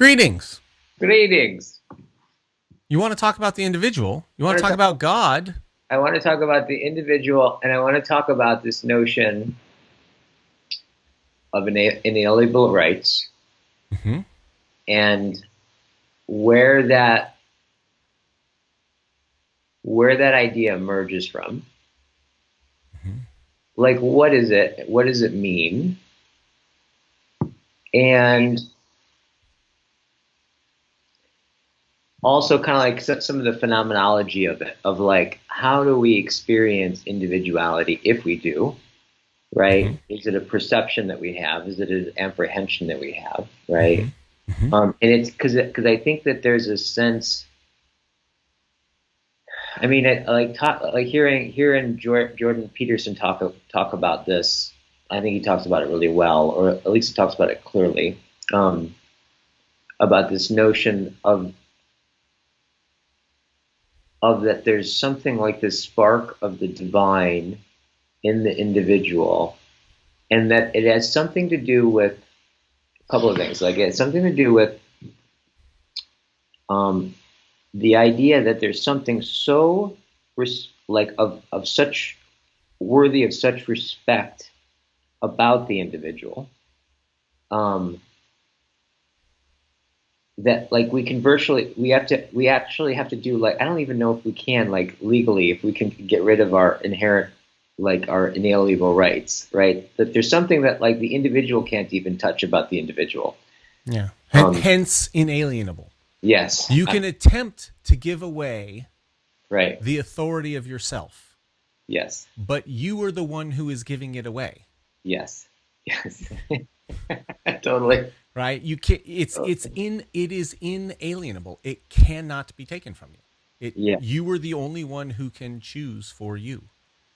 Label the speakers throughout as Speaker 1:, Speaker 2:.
Speaker 1: Greetings.
Speaker 2: Greetings.
Speaker 1: You want to talk about the individual? You
Speaker 2: I
Speaker 1: want to
Speaker 2: want
Speaker 1: talk
Speaker 2: to talk,
Speaker 1: about God?
Speaker 2: I want to talk about the individual, and I want to talk about this notion of inalienable rights
Speaker 1: Hmm.
Speaker 2: and where that where that idea emerges from. Like, what is it? What does it mean? And also, kind of like some of the phenomenology of it, of like, how do we experience individuality if we do?
Speaker 1: Hmm.
Speaker 2: Right? Is it a perception that we have? Is it an apprehension that we have?
Speaker 1: Hmm.
Speaker 2: Right?
Speaker 1: Hmm.
Speaker 2: And it's because I think that there's a sense. I mean, like hearing Jordan Peterson talk about this. I think he talks about it really well, or at least he talks about it clearly. Um, about this notion of that there's something like this spark of the divine in the individual, and that it has something to do with a couple of things. Like, it has something to do with um, the idea that there's something so like of such worthy of such respect about the individual, um, that like we actually have to do, like, I don't even know if we can, like, legally, if we can get rid of our inherent, like, our inalienable rights, right? That there's something that, like, the individual can't even touch about the individual.
Speaker 1: Yeah.
Speaker 2: um
Speaker 1: Hence, inalienable.
Speaker 2: yes.
Speaker 1: You can attempt to give away
Speaker 2: Right.
Speaker 1: the authority of yourself,
Speaker 2: Yes.
Speaker 1: but you are the one who is giving it away.
Speaker 2: Yes. Yes. Totally.
Speaker 1: Right? You can it is inalienable. It cannot be taken from you.
Speaker 2: Yeah.
Speaker 1: You are the only one who can choose for you.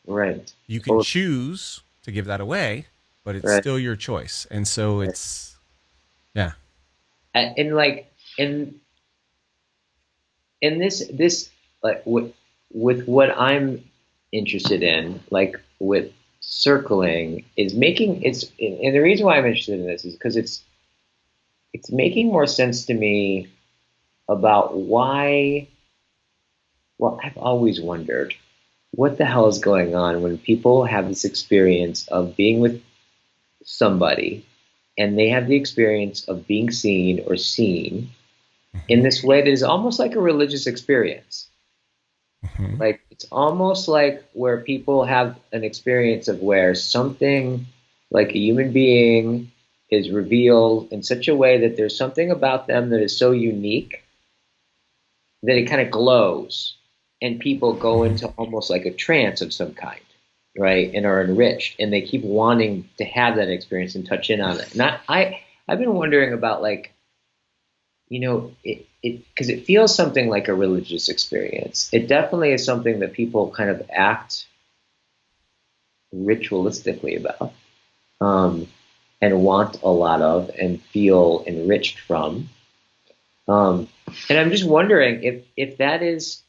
Speaker 2: Right.
Speaker 1: You can
Speaker 2: Totally.
Speaker 1: choose to give that away, but it's
Speaker 2: Right.
Speaker 1: still your choice. And so
Speaker 2: Right.
Speaker 1: it's yeah.
Speaker 2: And like in this like with what I'm interested in, like with circling, is making it's and the reason why I'm interested in this is because it's making more sense to me about why. Well, I've always wondered what the hell is going on when people have this experience of being with somebody, and they have the experience of being seen or seen in
Speaker 1: Hmm.
Speaker 2: this way that is almost like a religious experience.
Speaker 1: Hmm.
Speaker 2: Like, it's almost like where people have an experience of where something, like a human being, is revealed in such a way that there's something about them that is so unique that it kind of glows, and people go
Speaker 1: Hmm.
Speaker 2: into almost like a trance of some kind, right? And are enriched, and they keep wanting to have that experience and touch in on it. And I've been wondering about, like, it because it feels something like a religious experience. It definitely is something that people kind of act ritualistically about, um, and want a lot of and feel enriched from. Um, and I'm just wondering if that is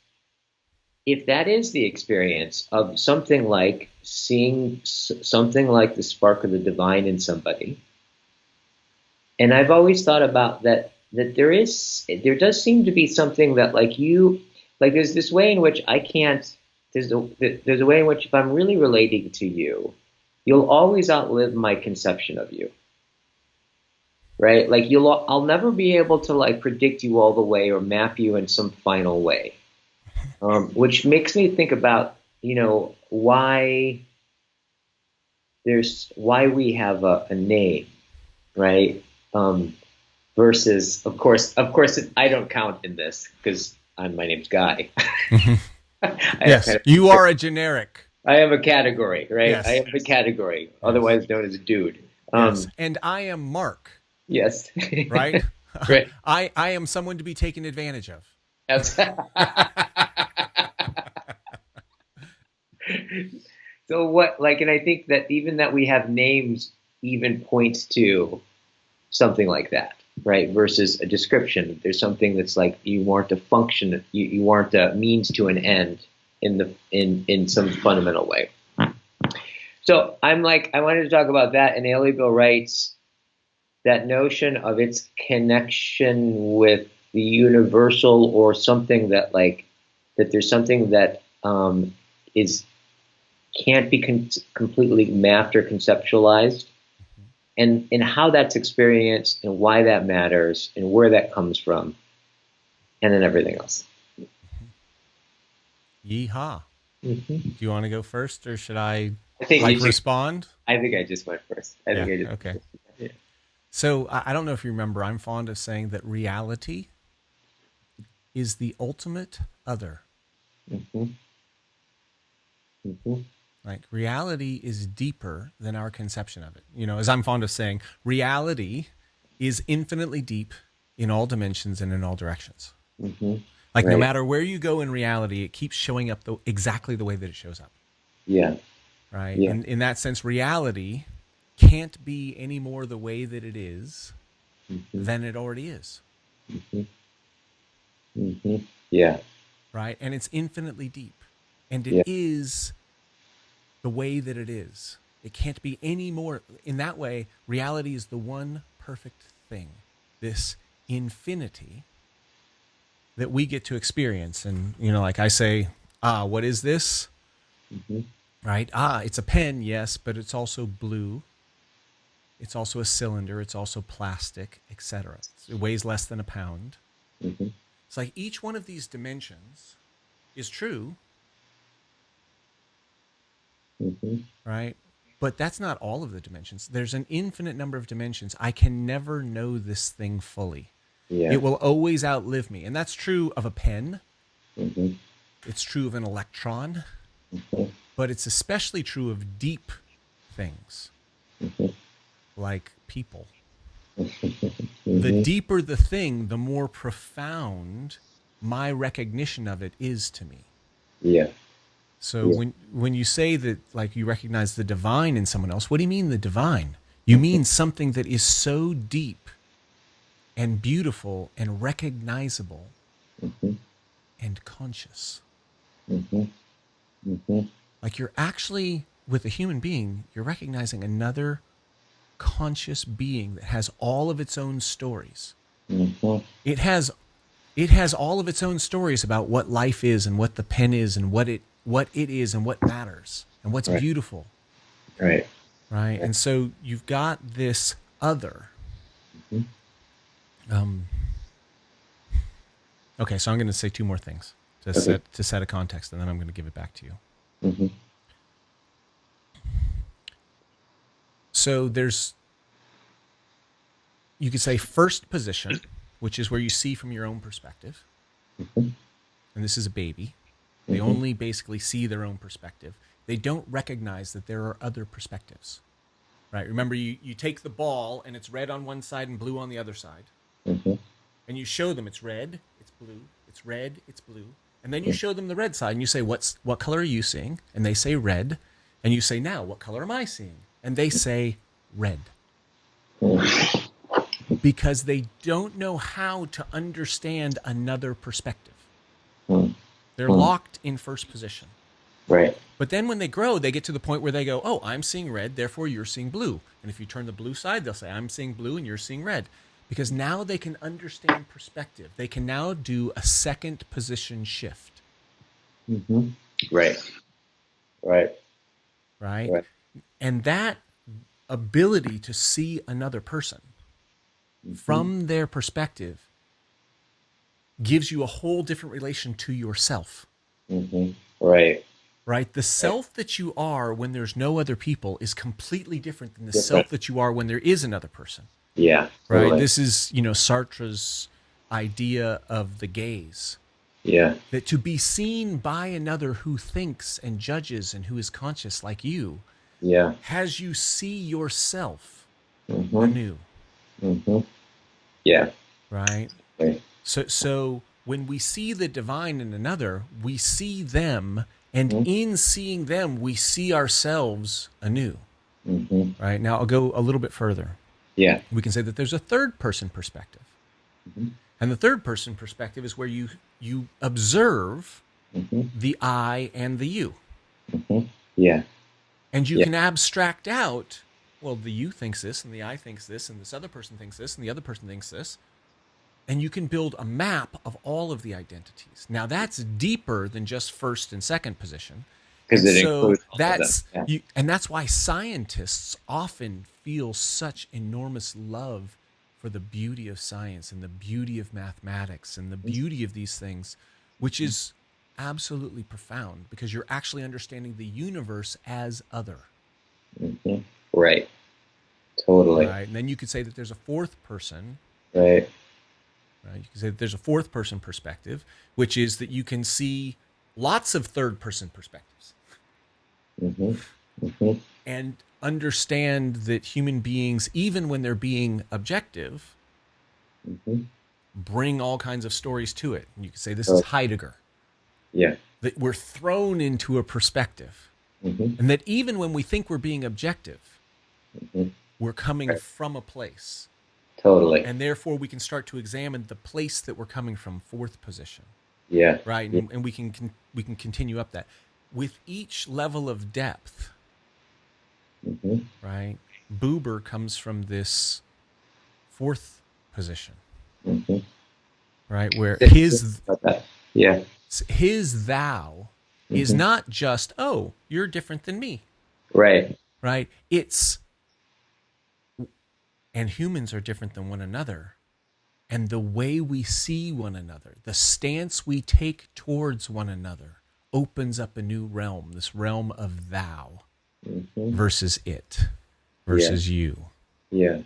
Speaker 2: the experience of something like seeing something like the spark of the divine in somebody. And I've always thought about that there does seem to be something that, like, there's this way in which I can't there's a way in which, if I'm really relating to you, you'll always outlive my conception of you, right? Like, I'll never be able to, like, predict you all the way or map you in some final way. Which makes me think about, why we have a name, right? Um, versus, of course, I don't count in this because my name's Guy.
Speaker 1: Hmm.
Speaker 2: I have
Speaker 1: Yes,
Speaker 2: kind
Speaker 1: you
Speaker 2: of
Speaker 1: are a generic.
Speaker 2: I have a category, right? I
Speaker 1: Yes,
Speaker 2: have a category,
Speaker 1: yes,
Speaker 2: otherwise known as a dude.
Speaker 1: yes. And I am Mark,
Speaker 2: Yes.
Speaker 1: right?
Speaker 2: Right.
Speaker 1: I am someone to be taken advantage of.
Speaker 2: Abs- So what, like, and I think that even that we have names even points to something like that, right? Versus a description. There's something that's like, you weren't a function, you weren't a means to an end in some fundamental way. So I'm like, I wanted to talk about that, inalienable rights, that notion of its connection with the universal, or something that, like, that there's something that is can't be completely mapped or conceptualized, and how that's experienced and why that matters and where that comes from, and then everything else.
Speaker 1: Yeehaw.
Speaker 2: Mm-hmm.
Speaker 1: Do you want to go first, or should I
Speaker 2: think you should.
Speaker 1: respond?
Speaker 2: I think I just went first. I think I just
Speaker 1: Okay.
Speaker 2: Yeah.
Speaker 1: So I don't know if you remember, I'm fond of saying that reality is the ultimate other.
Speaker 2: Mm-hmm. Mm-hmm.
Speaker 1: Like, reality is deeper than our conception of it. You know, as I'm fond of saying, reality is infinitely deep in all dimensions and in all directions.
Speaker 2: Mm-hmm.
Speaker 1: Like, no
Speaker 2: Right.
Speaker 1: matter where you go in reality, it keeps showing up exactly the way that it shows up.
Speaker 2: Yeah.
Speaker 1: Right?
Speaker 2: Yeah.
Speaker 1: And in that sense, reality can't be any more the way that it is
Speaker 2: Mm-hmm.
Speaker 1: than it already is.
Speaker 2: Mm-hmm. Mm-hmm. Yeah.
Speaker 1: Right? And it's infinitely deep. And it
Speaker 2: Yeah.
Speaker 1: is the way that it is. It can't be any more. In that way, reality is the one perfect thing, this infinity that we get to experience. And, you know, like I say, what is this?
Speaker 2: Mm-hmm.
Speaker 1: Right? It's a pen, yes, but it's also blue. It's also a cylinder. It's also plastic, etc. It weighs less than a pound.
Speaker 2: Mm-hmm.
Speaker 1: It's like each one of these dimensions is true,
Speaker 2: Mm-hmm.
Speaker 1: right? But that's not all of the dimensions. There's an infinite number of dimensions. I can never know this thing fully.
Speaker 2: Yeah.
Speaker 1: It will always outlive me. And that's true of a pen.
Speaker 2: Mm-hmm.
Speaker 1: It's true of an electron.
Speaker 2: Mm-hmm.
Speaker 1: But it's especially true of deep things,
Speaker 2: Mm-hmm.
Speaker 1: like people.
Speaker 2: Mm-hmm.
Speaker 1: The deeper the thing, the more profound my recognition of it is to me.
Speaker 2: Yeah.
Speaker 1: So
Speaker 2: Yeah.
Speaker 1: when you say that, like, you recognize the divine in someone else, what do you mean the divine? You mean something that is so deep and beautiful and recognizable
Speaker 2: Mm-hmm.
Speaker 1: and conscious.
Speaker 2: Mm-hmm. Mm-hmm.
Speaker 1: Like, you're actually, with a human being, you're recognizing another conscious being that has all of its own stories.
Speaker 2: Mm-hmm.
Speaker 1: It has all of its own stories about what life is and what the pen is and what it is and what matters and what's
Speaker 2: Right.
Speaker 1: beautiful.
Speaker 2: Right.
Speaker 1: Right. And so you've got this other.
Speaker 2: Mm-hmm.
Speaker 1: Okay, so I'm going to say two more things to set a context, and then I'm going to give it back to you.
Speaker 2: Mm-hmm.
Speaker 1: So you could say first position, which is where you see from your own perspective.
Speaker 2: Mm-hmm.
Speaker 1: And this is a baby. They
Speaker 2: Mm-hmm.
Speaker 1: only basically see their own perspective. They don't recognize that there are other perspectives. Right? Remember, you take the ball and it's red on one side and blue on the other side.
Speaker 2: Mm-hmm.
Speaker 1: And you show them it's red, it's blue, it's red, it's blue. And then you show them the red side and you say, what color are you seeing? And they say red. And you say, now, what color am I seeing? And they say red. Because they don't know how to understand another perspective. They're locked in first position.
Speaker 2: Right.
Speaker 1: But then when they grow, they get to the point where they go, oh, I'm seeing red, therefore you're seeing blue. And if you turn the blue side, they'll say, I'm seeing blue and you're seeing red. Because now they can understand perspective. They can now do a second position shift.
Speaker 2: Mm-hmm. Right. Right.
Speaker 1: Right?
Speaker 2: Right.
Speaker 1: And that ability to see another person from their perspective gives you a whole different relation to yourself.
Speaker 2: Mm-hmm. Right.
Speaker 1: Right? The self that you are when there's no other people is completely different than the self that you are when there is another person.
Speaker 2: Yeah.
Speaker 1: Right?
Speaker 2: Totally.
Speaker 1: This is, Sartre's idea of the gaze.
Speaker 2: Yeah.
Speaker 1: That to be seen by another who thinks and judges and who is conscious like you,
Speaker 2: Yeah.
Speaker 1: has you see yourself
Speaker 2: Mm-hmm.
Speaker 1: anew.
Speaker 2: Mm-hmm. Yeah.
Speaker 1: Right?
Speaker 2: Right.
Speaker 1: So when we see the divine in another, we see them, and in seeing them, we see ourselves anew.
Speaker 2: Mm-hmm.
Speaker 1: Right? Now I'll go a little bit further.
Speaker 2: Yeah.
Speaker 1: We can say that there's a third person perspective.
Speaker 2: Mm-hmm.
Speaker 1: And the third person perspective is where you observe
Speaker 2: Mm-hmm.
Speaker 1: the I and the you.
Speaker 2: Mm-hmm. Yeah.
Speaker 1: And you can abstract out well, the you thinks this, and the I thinks this, and this other person thinks this, and the other person thinks this. And you can build a map of all of the identities. Now, that's deeper than just first and second position.
Speaker 2: Because
Speaker 1: And
Speaker 2: it
Speaker 1: so
Speaker 2: includes all of them. Yeah.
Speaker 1: and that's why scientists often feel such enormous love for the beauty of science and the beauty of mathematics and the beauty of these things, which is absolutely profound because you're actually understanding the universe as other.
Speaker 2: Mm-hmm. Right. Totally.
Speaker 1: Right. And then you could say that there's a fourth person.
Speaker 2: Right.
Speaker 1: Right. You can say that there's a fourth person perspective, which is that you can see lots of third person perspectives.
Speaker 2: Mm-hmm. Mm-hmm.
Speaker 1: And understand that human beings, even when they're being objective,
Speaker 2: Mm-hmm.
Speaker 1: bring all kinds of stories to it. And you can say this is Heidegger.
Speaker 2: Yeah.
Speaker 1: That we're thrown into a perspective.
Speaker 2: Mm-hmm.
Speaker 1: And that even when we think we're being objective,
Speaker 2: Mm-hmm.
Speaker 1: we're coming from a place.
Speaker 2: Totally.
Speaker 1: And therefore we can start to examine the place that we're coming from, fourth position.
Speaker 2: Yeah.
Speaker 1: Right.
Speaker 2: Yeah.
Speaker 1: And we can continue up that. With each level of depth,
Speaker 2: Mm-hmm.
Speaker 1: right, Buber comes from this fourth position,
Speaker 2: Mm-hmm.
Speaker 1: right, where his
Speaker 2: Yeah.
Speaker 1: thou is not just, oh, you're different than me,
Speaker 2: Right.
Speaker 1: right? And humans are different than one another. And the way we see one another, the stance we take towards one another, opens up a new realm, this realm of thou versus it, versus you.
Speaker 2: Yeah.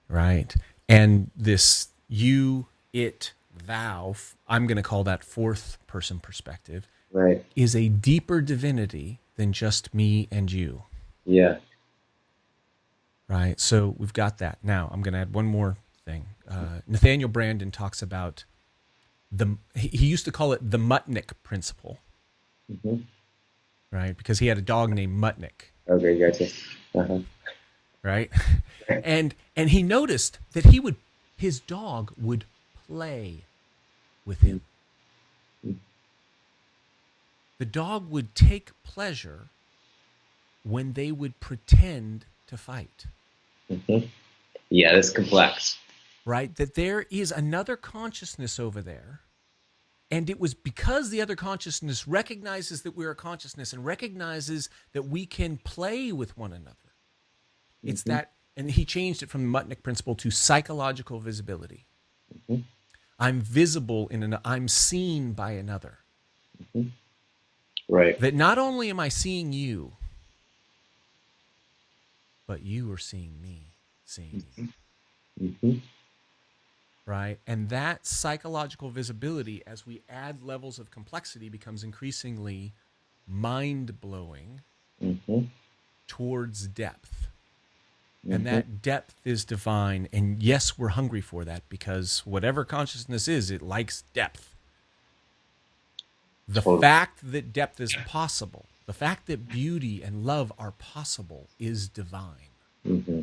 Speaker 1: Right? And this you, it, thou, I'm going to call that fourth person perspective,
Speaker 2: Right.
Speaker 1: is a deeper divinity than just me and you.
Speaker 2: Yeah.
Speaker 1: Right? So we've got that. Now, I'm going to add one more thing. Nathaniel Branden talks about he used to call it the Muttnik principle,
Speaker 2: Mm-hmm.
Speaker 1: right? Because he had a dog named Muttnik,
Speaker 2: Okay, gotcha. Uh-huh.
Speaker 1: right? and he noticed that his dog would play with him. The dog would take pleasure when they would pretend to fight.
Speaker 2: Mm-hmm. Yeah, that's complex.
Speaker 1: Right? That there is another consciousness over there. And it was because the other consciousness recognizes that we're a consciousness and recognizes that we can play with one another. It's that, and he changed it from the Muttnik principle to psychological visibility.
Speaker 2: Mm-hmm.
Speaker 1: I'm visible I'm seen by another.
Speaker 2: Mm-hmm. Right.
Speaker 1: That not only am I seeing you, but you are seeing me,
Speaker 2: Mm-hmm.
Speaker 1: Right? And that psychological visibility, as we add levels of complexity, becomes increasingly mind-blowing towards depth. And that depth is divine. And yes, we're hungry for that because whatever consciousness is, it likes depth. The fact that depth is possible, the fact that beauty and love are possible is divine.
Speaker 2: Mm-hmm.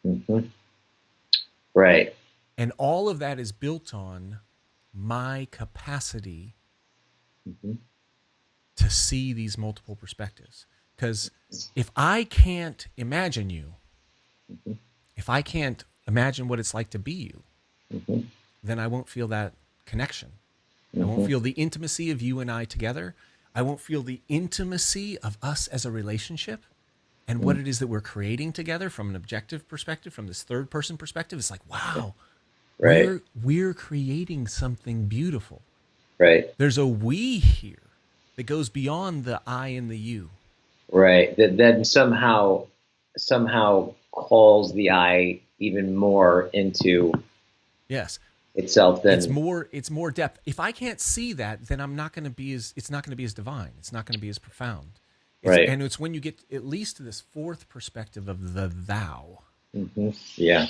Speaker 2: Mm-hmm. Right.
Speaker 1: And all of that is built on my capacity to see these multiple perspectives. Because if I can't imagine you, if I can't imagine what it's like to be you, then I won't feel that connection. I won't feel the intimacy of you and I together. I won't feel the intimacy of us as a relationship and what it is that we're creating together from an objective perspective, from this third person perspective. It's like, wow,
Speaker 2: right.
Speaker 1: We're creating something beautiful.
Speaker 2: Right.
Speaker 1: There's a we here that goes beyond the I and the you.
Speaker 2: Right. That then somehow calls the I even more into itself. Then
Speaker 1: it's more depth. If I can't see that, then it's not going to be as divine. It's not going to be as profound.
Speaker 2: Right.
Speaker 1: And it's when you get at least to this fourth perspective of the thou.
Speaker 2: Mm-hmm. Yeah.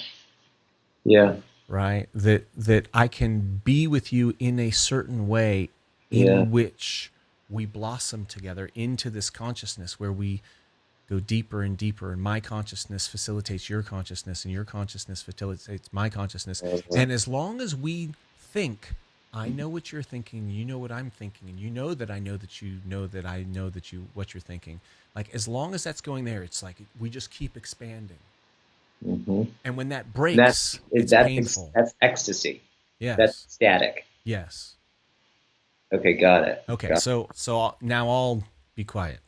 Speaker 2: Yeah.
Speaker 1: Right. That I can be with you in a certain way in which we blossom together into this consciousness where we go deeper and deeper, and my consciousness facilitates your consciousness, and your consciousness facilitates my consciousness. And as long as we think I know what you're thinking, you know what I'm thinking, and you know that I know that you know that I know that you what you're thinking. Like as long as that's going there, it's like we just keep expanding.
Speaker 2: Mm-hmm.
Speaker 1: And when that
Speaker 2: That
Speaker 1: breaks,
Speaker 2: is
Speaker 1: it's painful.
Speaker 2: that's ecstasy. That's
Speaker 1: Yes.
Speaker 2: static.
Speaker 1: Yes.
Speaker 2: Okay, got it.
Speaker 1: Okay. Now I'll be quiet.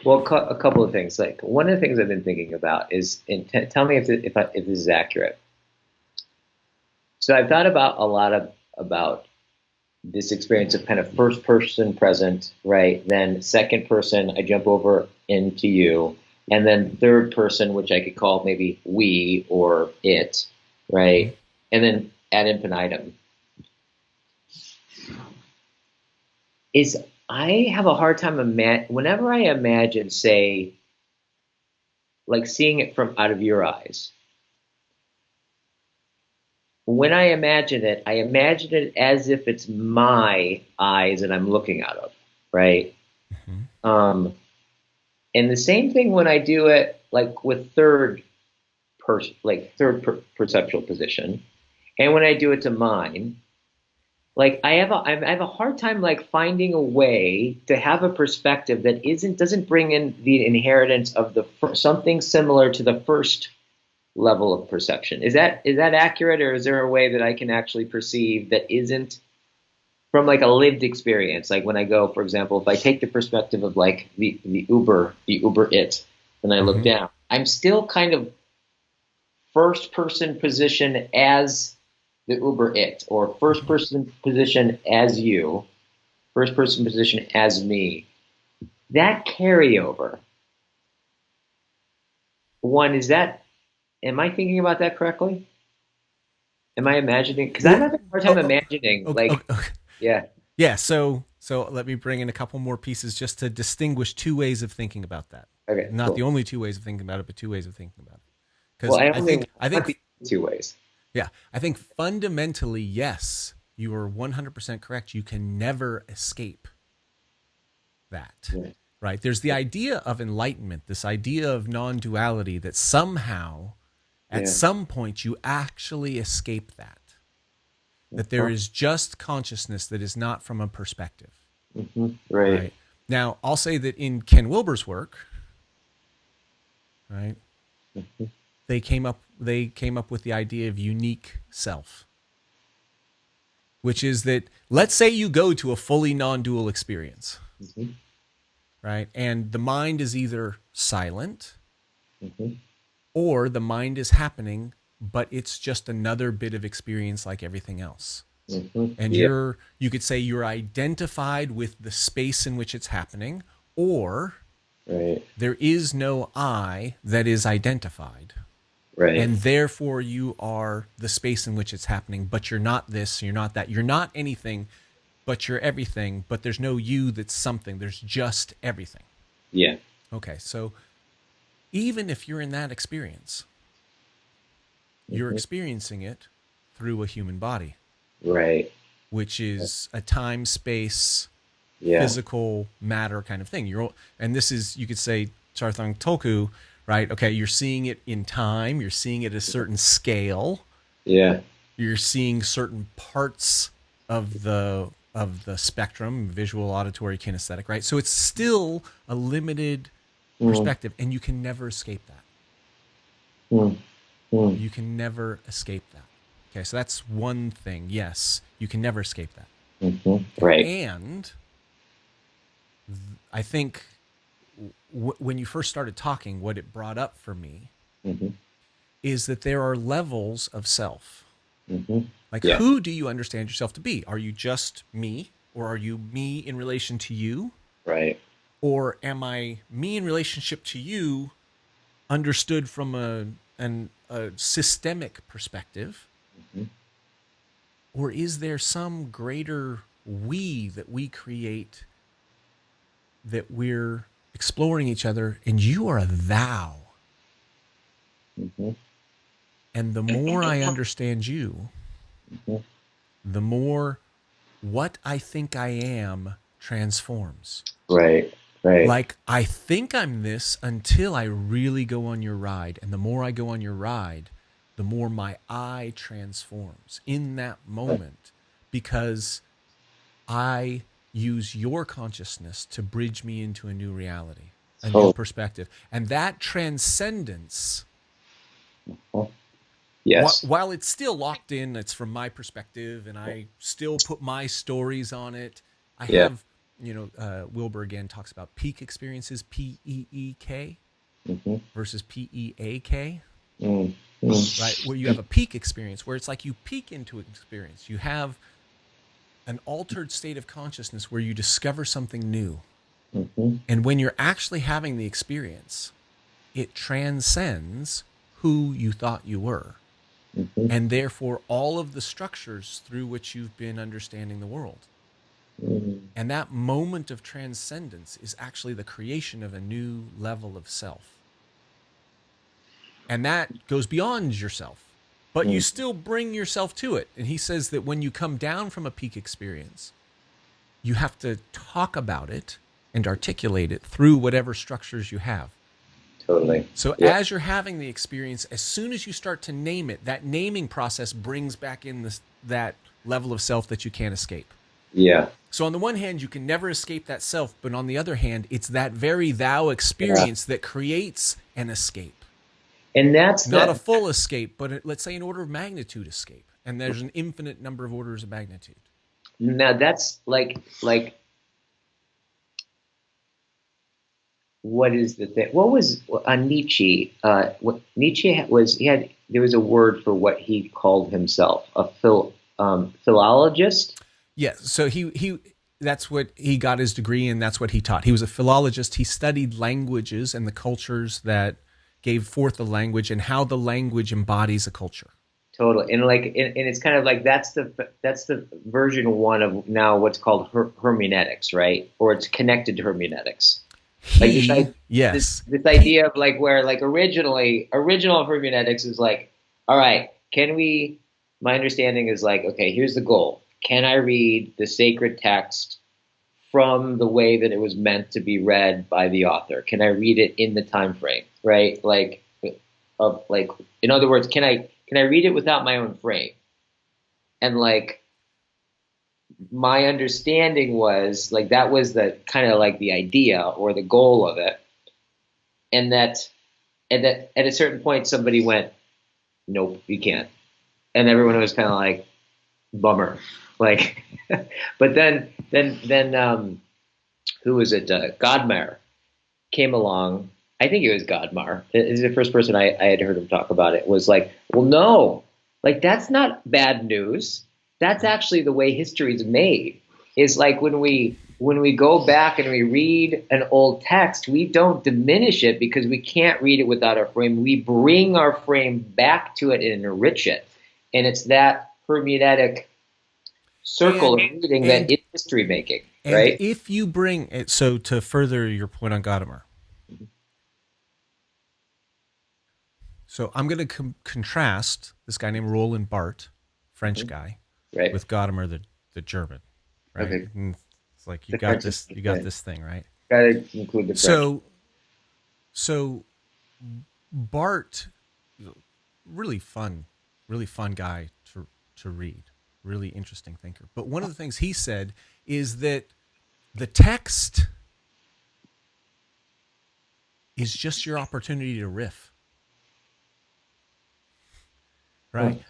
Speaker 2: Well, a couple of things. Like one of the things I've been thinking about is, and tell me if this is accurate. So I've thought about a lot about this experience of kind of first person present, right? Then second person, I jump over into you, and then third person, which I could call maybe we or it,
Speaker 1: Mm-hmm.
Speaker 2: right? And then ad infinitum. Is I have a hard time whenever I imagine, say, like seeing it from out of your eyes. When I imagine it as if it's my eyes that I'm looking out of, right?
Speaker 1: Mm-hmm.
Speaker 2: Um, and the same thing when I do it like with perceptual position, and when I do it to mine, like I have a hard time like finding a way to have a perspective that doesn't bring in the inheritance of something similar to the first level of perception. Is that accurate, or is there a way that I can actually perceive that isn't from like a lived experience? Like when I go, for example, if I take the perspective of like the Uber it, and I look
Speaker 1: Mm-hmm.
Speaker 2: down, I'm still kind of first person position as the Uber it, or first
Speaker 1: Mm-hmm.
Speaker 2: person position as you, first person position as me. That carryover, one, is that, am I thinking about that correctly? Am I imagining? Because I'm
Speaker 1: Well,
Speaker 2: having a hard time
Speaker 1: oh,
Speaker 2: imagining,
Speaker 1: okay, okay,
Speaker 2: like,
Speaker 1: okay.
Speaker 2: yeah,
Speaker 1: Yeah. So let me bring in a couple more pieces just to distinguish two ways of thinking about that.
Speaker 2: okay,
Speaker 1: Not the
Speaker 2: cool.
Speaker 1: only two ways of thinking about it, but two ways of thinking about it.
Speaker 2: Well,
Speaker 1: Because
Speaker 2: I
Speaker 1: I
Speaker 2: only
Speaker 1: think I
Speaker 2: want
Speaker 1: think
Speaker 2: the two ways.
Speaker 1: yeah, I think fundamentally, yes, you are 100% correct. You can never escape that,
Speaker 2: Yeah.
Speaker 1: right? There's the idea of enlightenment, this idea of non-duality, that somehow at
Speaker 2: Yeah.
Speaker 1: some point you actually escape that there
Speaker 2: Uh-huh.
Speaker 1: is just consciousness that is not from a perspective,
Speaker 2: Right.
Speaker 1: right? Now, I'll say that in Ken Wilber's work, right, they came up with the idea of unique self, which is that let's say you go to a fully non-dual experience,
Speaker 2: Mm-hmm.
Speaker 1: right? And the mind is either silent
Speaker 2: Mm-hmm.
Speaker 1: or the mind is happening, but it's just another bit of experience like everything else.
Speaker 2: Mm-hmm.
Speaker 1: And
Speaker 2: Yeah.
Speaker 1: you could say you're identified with the space in which it's happening, or
Speaker 2: Right.
Speaker 1: there is no I that is identified.
Speaker 2: Right.
Speaker 1: And therefore you are the space in which it's happening, but you're not this, you're not that, you're not anything, but you're everything, but there's no you that's something, there's just everything.
Speaker 2: Yeah.
Speaker 1: Okay, so even if you're in that experience, you're
Speaker 2: Mm-hmm.
Speaker 1: experiencing it through a human body,
Speaker 2: Right.
Speaker 1: which is a time, space,
Speaker 2: Yeah.
Speaker 1: physical matter kind of thing. And this is, you could say, Charthang Tulku, right? Okay, you're seeing it in time, you're seeing it at a certain scale,
Speaker 2: Yeah.
Speaker 1: you're seeing certain parts of the spectrum, visual, auditory, kinesthetic, right? So it's still a limited
Speaker 2: Mm.
Speaker 1: perspective, and you can never escape that.
Speaker 2: Mm. Mm.
Speaker 1: You can never escape that. Okay, so that's one thing. Yes, you can never escape that.
Speaker 2: Mm-hmm.
Speaker 1: Okay,
Speaker 2: Right.
Speaker 1: and I think when you first started talking, what it brought up for me
Speaker 2: Mm-hmm.
Speaker 1: is that there are levels of self.
Speaker 2: Mm-hmm.
Speaker 1: Like,
Speaker 2: Yeah.
Speaker 1: who do you understand yourself to be? Are you just me, or are you me in relation to you?
Speaker 2: Right.
Speaker 1: Or am I me in relationship to you, understood from a systemic perspective?
Speaker 2: Mm-hmm.
Speaker 1: Or is there some greater we that we create, that we're exploring each other, and you are a thou?
Speaker 2: Mm-hmm.
Speaker 1: And the more I understand you,
Speaker 2: Mm-hmm.
Speaker 1: the more what I think I am transforms.
Speaker 2: Right. Right.
Speaker 1: Like, I think I'm this until I really go on your ride. And the more I go on your ride, the more my I transforms in that moment. because I use your consciousness to bridge me into a new reality, a new perspective. And that transcendence,
Speaker 2: Yes.
Speaker 1: while it's still locked in, it's from my perspective, and I still put my stories on it. I
Speaker 2: Yeah.
Speaker 1: have, Wilbur again talks about peak experiences, PEEK versus PEAK, right? Where you have a peak experience, where it's like you peek into an experience. You have an altered state of consciousness where you discover something new. And when you're actually having the experience, it transcends who you thought you were. And therefore all of the structures through which you've been understanding the world. And that moment of transcendence is actually the creation of a new level of self. And that goes beyond yourself, but you still bring yourself to it. And he says that when you come down from a peak experience, you have to talk about it and articulate it through whatever structures you have.
Speaker 2: Totally.
Speaker 1: So as you're having the experience, as soon as you start to name it, that naming process brings back in that level of self that you can't escape.
Speaker 2: Yeah.
Speaker 1: So on the one hand, you can never escape that self, but on the other hand, it's that very thou experience that creates an escape.
Speaker 2: And that's
Speaker 1: not a full escape, but let's say an order of magnitude escape. And there's an infinite number of orders of magnitude.
Speaker 2: Now that's like what is the thing? What was Nietzsche? What Nietzsche was, there was a word for what he called himself, a philologist.
Speaker 1: Yeah, so he that's what he got his degree in. That's what he taught. He was a philologist. He studied languages and the cultures that gave forth the language and how the language embodies a culture.
Speaker 2: Totally, and it's kind of like that's the version one of now what's called hermeneutics, right? Or it's connected to hermeneutics. This idea of like where like original hermeneutics is like, all right, my understanding is like, okay, here's the goal. Can I read the sacred text from the way that it was meant to be read by the author? Can I read it in the time frame, right? In other words, can I read it without my own frame? And like my understanding was like that was the kind of like the idea or the goal of it. And that at a certain point somebody went, nope, you can't. And everyone was kind of like, bummer. Like, but then who was it? Godmar came along. I think it was Godmar. Is the first person I had heard him talk about it. Was like, well, no, like that's not bad news. That's actually the way history is made. Is like when we go back and we read an old text, we don't diminish it because we can't read it without our frame. We bring our frame back to it and enrich it, and it's that hermeneutic circle of reading that is history making, right?
Speaker 1: And if you bring it, so to further your point on Gadamer, so I'm going to contrast this guy named Roland Barthes, French guy,
Speaker 2: right,
Speaker 1: with Gadamer, the German, right?
Speaker 2: Okay.
Speaker 1: And it's like you got this thing, right?
Speaker 2: Gotta include the French.
Speaker 1: So Barthes, really fun guy to read. Really interesting thinker. But one of the things he said is that the text is just your opportunity to riff. Right?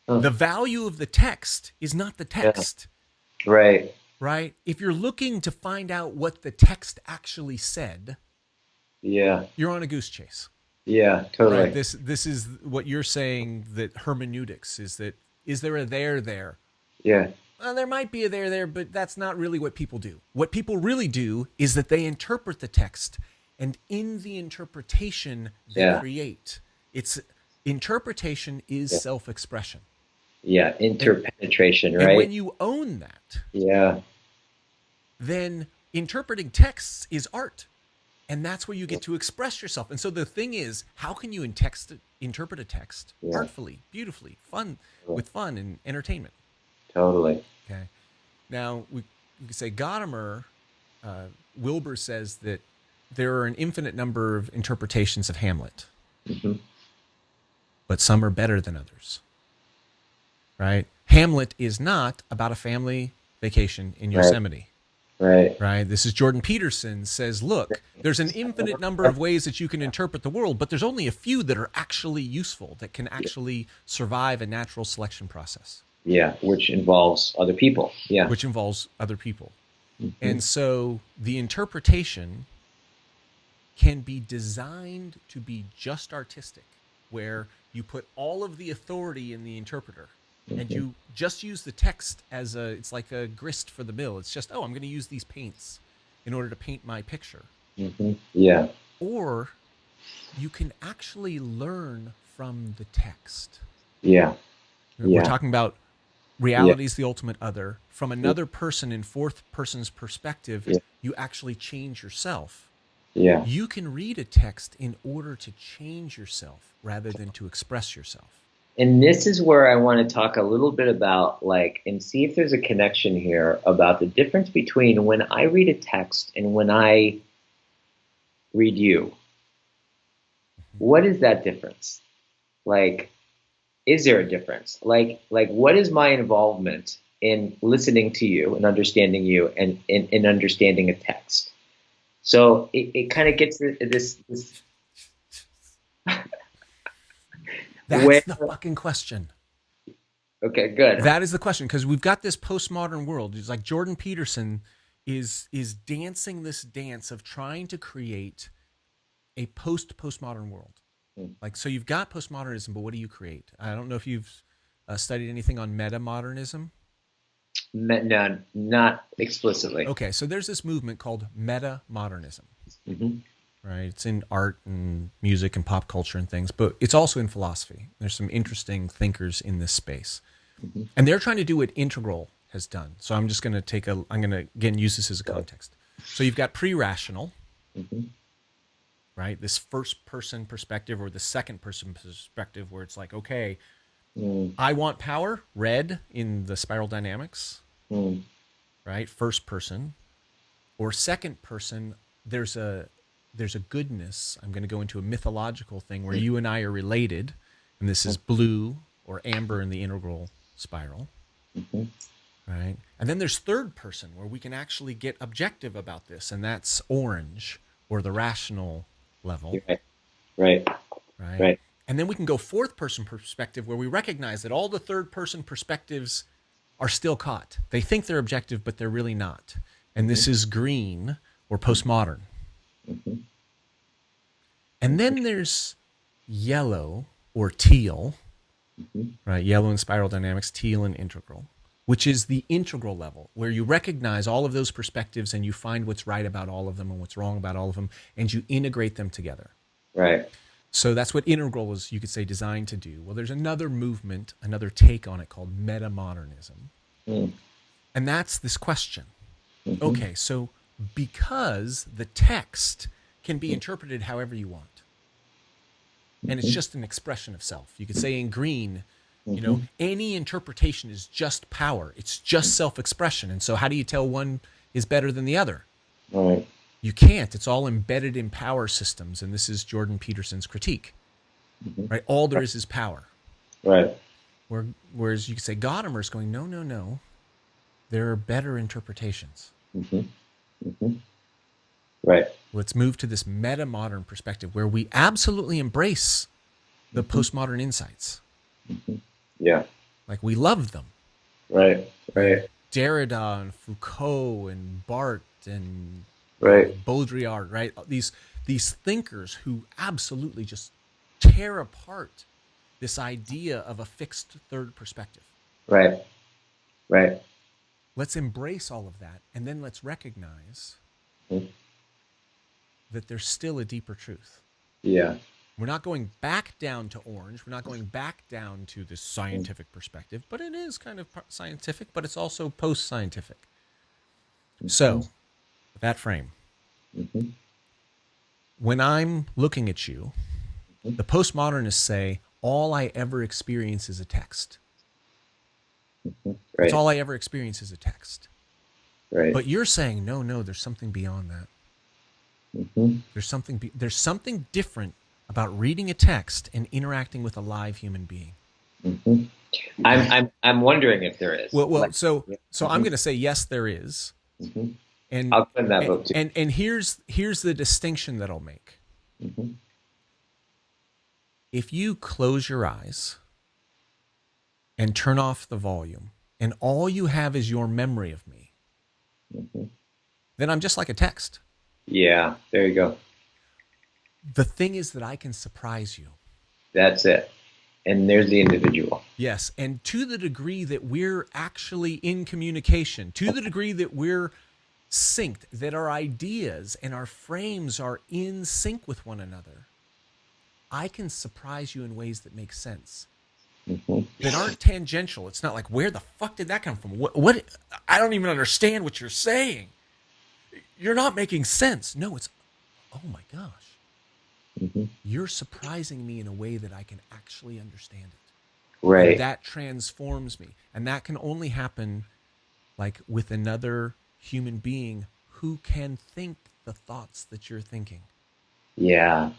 Speaker 1: The value of the text is not the text.
Speaker 2: Yeah. Right.
Speaker 1: Right? If you're looking to find out what the text actually said, you're on a goose chase.
Speaker 2: Yeah, totally.
Speaker 1: Right? This is what you're saying, that hermeneutics is that, is there a there?
Speaker 2: Yeah.
Speaker 1: Well, there might be a there, but that's not really what people do. What people really do is that they interpret the text, and in the interpretation they create. It's interpretation is self-expression.
Speaker 2: Yeah, interpenetration, right?
Speaker 1: And when you own that, then interpreting texts is art. And that's where you get to express yourself. And so the thing is, how can you interpret a text artfully, beautifully, with fun and entertainment?
Speaker 2: Totally.
Speaker 1: Okay. Now, we can say Gadamer, Wilbur says that there are an infinite number of interpretations of Hamlet, but some are better than others. right? Hamlet is not about a family vacation in
Speaker 2: Right.
Speaker 1: Yosemite,
Speaker 2: Right.
Speaker 1: right? This is Jordan Peterson says, look, there's an infinite number of ways that you can interpret the world, but there's only a few that are actually useful, that can actually survive a natural selection process.
Speaker 2: Yeah, which involves other people. Yeah.
Speaker 1: Which involves other people.
Speaker 2: Mm-hmm.
Speaker 1: And so the interpretation can be designed to be just artistic, where you put all of the authority in the interpreter, and you just use the text as it's like a grist for the mill. It's just, I'm going to use these paints in order to paint my picture.
Speaker 2: Mm-hmm. Yeah.
Speaker 1: Or you can actually learn from the text.
Speaker 2: Yeah.
Speaker 1: We're talking about reality is the ultimate other. From another person in fourth person's perspective, you actually change yourself.
Speaker 2: Yeah.
Speaker 1: You can read a text in order to change yourself rather than to express yourself.
Speaker 2: And this is where I want to talk a little bit about, and see if there's a connection here about the difference between when I read a text and when I read you. What is that difference? Is there a difference? What is my involvement in listening to you and understanding you and in understanding a text? So it kind of gets this
Speaker 1: That's the fucking question.
Speaker 2: Okay, good.
Speaker 1: That is the question, because we've got this postmodern world. It's like Jordan Peterson is dancing this dance of trying to create a postmodern world. So you've got postmodernism, but what do you create? I don't know if you've studied anything on meta-modernism.
Speaker 2: No, not explicitly.
Speaker 1: Okay, so there's this movement called meta-modernism.
Speaker 2: Mm-hmm.
Speaker 1: Right? It's in art and music and pop culture and things, but it's also in philosophy. There's some interesting thinkers in this space. Mm-hmm. And they're trying to do what Integral has done. So I'm just going to I'm going to, again, use this as a context. So you've got pre-rational, right? This first person perspective or the second person perspective where it's like, okay, I want power, red in the spiral dynamics, right? First person. Or second person, there's a goodness. I'm going to go into a mythological thing where you and I are related, and this is blue or amber in the integral spiral, right? And then there's third person where we can actually get objective about this, and that's orange or the rational level.
Speaker 2: Right.
Speaker 1: And then we can go fourth person perspective where we recognize that all the third person perspectives are still caught. They think they're objective, but they're really not. And this is green or postmodern. And then there's yellow or teal, right? Yellow in spiral dynamics, teal in integral, which is the integral level where you recognize all of those perspectives and you find what's right about all of them and what's wrong about all of them, and you integrate them together.
Speaker 2: Right.
Speaker 1: So that's what integral is, you could say, designed to do. Well, there's another movement, another take on it called meta-modernism. And that's this question. Okay, so because the text can be interpreted however you want, and it's just an expression of self. You could say in green, any interpretation is just power. It's just self-expression. And so how do you tell one is better than the other?
Speaker 2: Right.
Speaker 1: You can't. It's all embedded in power systems, and this is Jordan Peterson's critique. Right? All there is power.
Speaker 2: Right.
Speaker 1: Whereas you could say Gadamer is going, no. There are better interpretations.
Speaker 2: Right.
Speaker 1: Let's move to this meta-modern perspective where we absolutely embrace the postmodern insights.
Speaker 2: Yeah.
Speaker 1: Like we love them.
Speaker 2: Right.
Speaker 1: Derrida and Foucault and Barthes and Baudrillard, right? These thinkers who absolutely just tear apart this idea of a fixed third perspective.
Speaker 2: Right.
Speaker 1: Let's embrace all of that, and then let's recognize that there's still a deeper truth.
Speaker 2: Yeah.
Speaker 1: We're not going back down to orange. We're not going back down to this scientific perspective, but it is kind of scientific, but it's also post-scientific. So, with that frame, when I'm looking at you, the postmodernists say, all I ever experience is a text. That's all I ever experience is a text.
Speaker 2: Right.
Speaker 1: But you're saying, no, there's something beyond that. There's something different about reading a text and interacting with a live human being.
Speaker 2: I'm wondering if there is.
Speaker 1: Well,
Speaker 2: Like,
Speaker 1: so
Speaker 2: yeah.
Speaker 1: I'm going to say yes, there is,
Speaker 2: Hmm.
Speaker 1: and
Speaker 2: I'll put in that book too.
Speaker 1: and here's the distinction that I'll make.
Speaker 2: Hmm.
Speaker 1: If you close your eyes and turn off the volume, and all you have is your memory of me,
Speaker 2: Hmm.
Speaker 1: then I'm just like a text.
Speaker 2: Yeah, there you go.
Speaker 1: The thing is that I can surprise you.
Speaker 2: That's it. And there's the individual.
Speaker 1: Yes, and to the degree that we're actually in communication, to the degree that we're synced, that our ideas and our frames are in sync with one another, I can surprise you in ways that make sense,
Speaker 2: Hmm.
Speaker 1: that aren't tangential. It's not like, where the fuck did that come from? What? I don't even understand what you're saying. You're not making sense. No, it's, oh my gosh,
Speaker 2: Hmm.
Speaker 1: you're surprising me in a way that I can actually understand it. And
Speaker 2: Right.
Speaker 1: that transforms me. And that can only happen like with another human being who can think the thoughts that you're thinking,
Speaker 2: Yeah.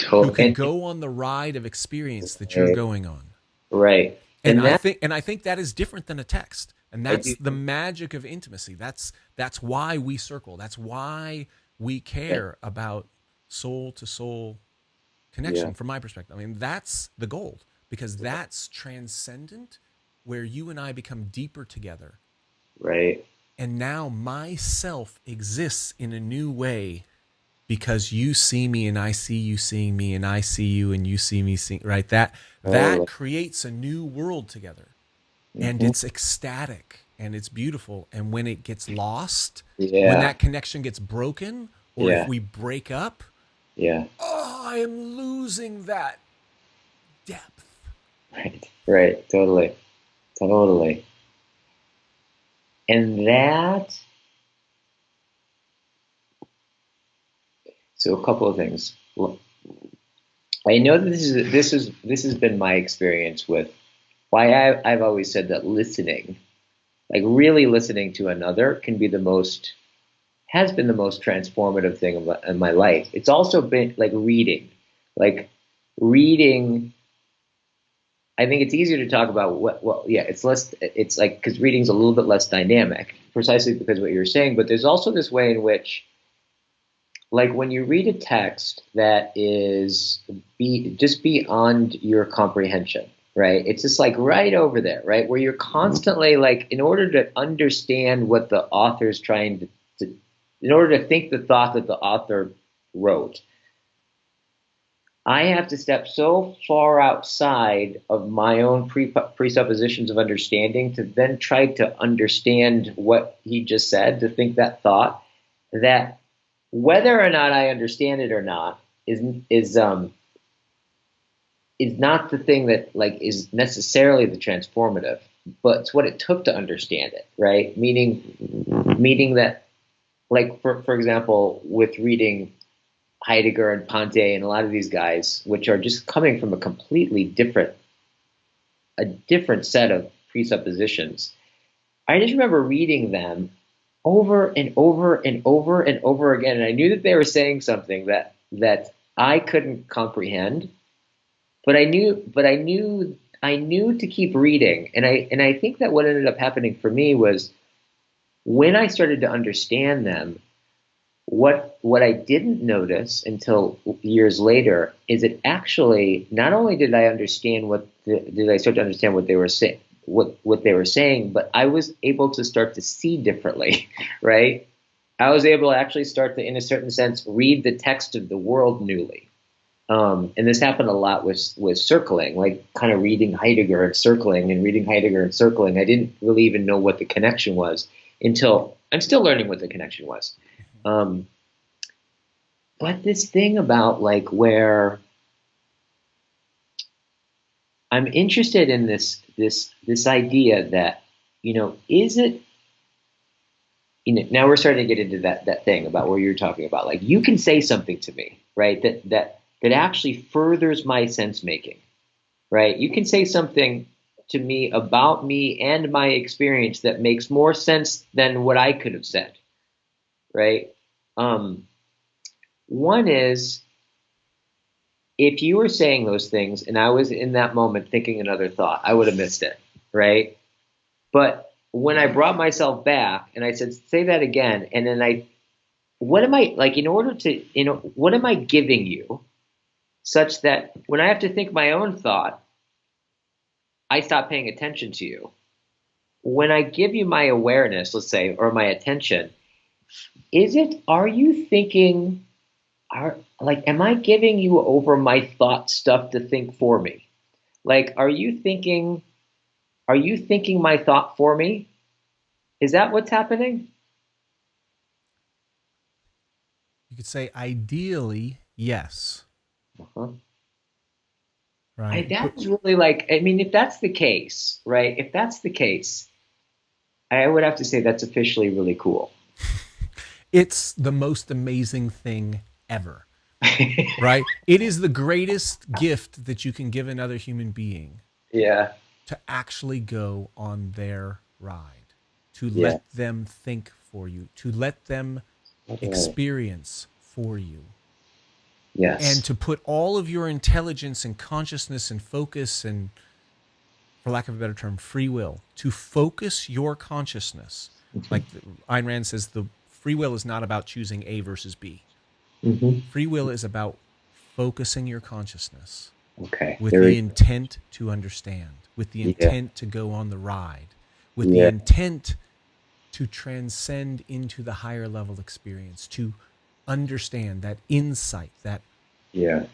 Speaker 1: who can
Speaker 2: And
Speaker 1: go on the ride of experience that you're
Speaker 2: right.
Speaker 1: going on.
Speaker 2: Right.
Speaker 1: And
Speaker 2: And that
Speaker 1: I think that is different than a text. And
Speaker 2: I
Speaker 1: that's
Speaker 2: do
Speaker 1: the
Speaker 2: think
Speaker 1: magic of intimacy. That's why we circle. That's why we
Speaker 2: that.
Speaker 1: care about soul to soul
Speaker 2: Yeah.
Speaker 1: connection from my perspective. I mean, that's the gold, because that's transcendent, where you and I become deeper together.
Speaker 2: Right.
Speaker 1: And now myself exists in a new way because you see me and I see you seeing me, and I see you and you see me seeing, right? That
Speaker 2: Totally.
Speaker 1: creates a new world together. And
Speaker 2: Hmm.
Speaker 1: it's ecstatic and it's beautiful. And when it gets lost, when
Speaker 2: Yeah.
Speaker 1: that connection gets broken, or if
Speaker 2: Yeah.
Speaker 1: we break up,
Speaker 2: Yeah.
Speaker 1: oh, I am losing that depth.
Speaker 2: Right. Right. Totally. Totally. And that, so a couple of things. I know that this has been my experience with why I've always said that listening, like really listening to another, can be the most has been the most transformative thing in my life. It's also been like reading. I think it's easier to talk about yeah, it's less, it's like, because reading's a little bit less dynamic, precisely because of what you're saying. But there's also this way in which, like, when you read a text that is just beyond your comprehension, right? It's just like right over there, right? Where you're constantly like, in order to understand what the author's trying to in order to think the thought that the author wrote, I have to step so far outside of my own presuppositions of understanding to then try to understand what he just said, to think that thought, that whether or not I understand it or not is is not the thing that like is necessarily the transformative, but it's what it took to understand it, right? Meaning that, like, for example, with reading Heidegger and Ponte and a lot of these guys, which are just coming from a different set of presuppositions. I just remember reading them over and over and over and over again, and I knew that they were saying something that I couldn't comprehend, but I knew to keep reading, and I think that what ended up happening for me was when I started to understand them, what I didn't notice until years later is that actually not only did I understand did I start to understand what they were saying, what they were saying, but I was able to start to see differently, right? I was able to actually start to, in a certain sense, read the text of the world newly. And this happened a lot with circling, like kind of reading Heidegger and circling and reading Heidegger and circling. I didn't really even know what the connection was until I'm still learning what the connection was. Um, but this thing about like where I'm interested in this idea that, is it, now we're starting to get into that thing about where you're talking about, like, you can say something to me, right, that actually furthers my sense making, right? You can say something to me about me and my experience that makes more sense than what I could have said, right? um, One is, if you were saying those things and I was in that moment thinking another thought, I would have missed it, right? But when I brought myself back and I said, say that again, and then what am I like in order to, what am I giving you such that when I have to think my own thought, I stop paying attention to you. When I give you my awareness, let's say, or my attention, are you thinking, am I giving you over my thought stuff to think for me? Like, are you thinking my thought for me? Is that what's happening?
Speaker 1: You could say ideally, yes.
Speaker 2: Uh-huh.
Speaker 1: Right.
Speaker 2: That's really like, I mean, if that's the case, right? If that's the case, I would have to say that's officially really cool.
Speaker 1: It's the most amazing thing ever. Right? It is the greatest gift that you can give another human being.
Speaker 2: Yeah.
Speaker 1: To actually go on their ride, to
Speaker 2: Yeah.
Speaker 1: let them think for you, to let them experience for you.
Speaker 2: Yes.
Speaker 1: And to put all of your intelligence and consciousness and focus and, for lack of a better term, free will, to focus your consciousness.
Speaker 2: Mm-hmm.
Speaker 1: Like Ayn Rand says, the free will is not about choosing A versus B.
Speaker 2: Mm-hmm.
Speaker 1: Free will is about focusing your consciousness with
Speaker 2: There
Speaker 1: the intent to understand, with the intent to go on the ride, with the intent to transcend into the higher level experience, to understand that insight, that
Speaker 2: yes,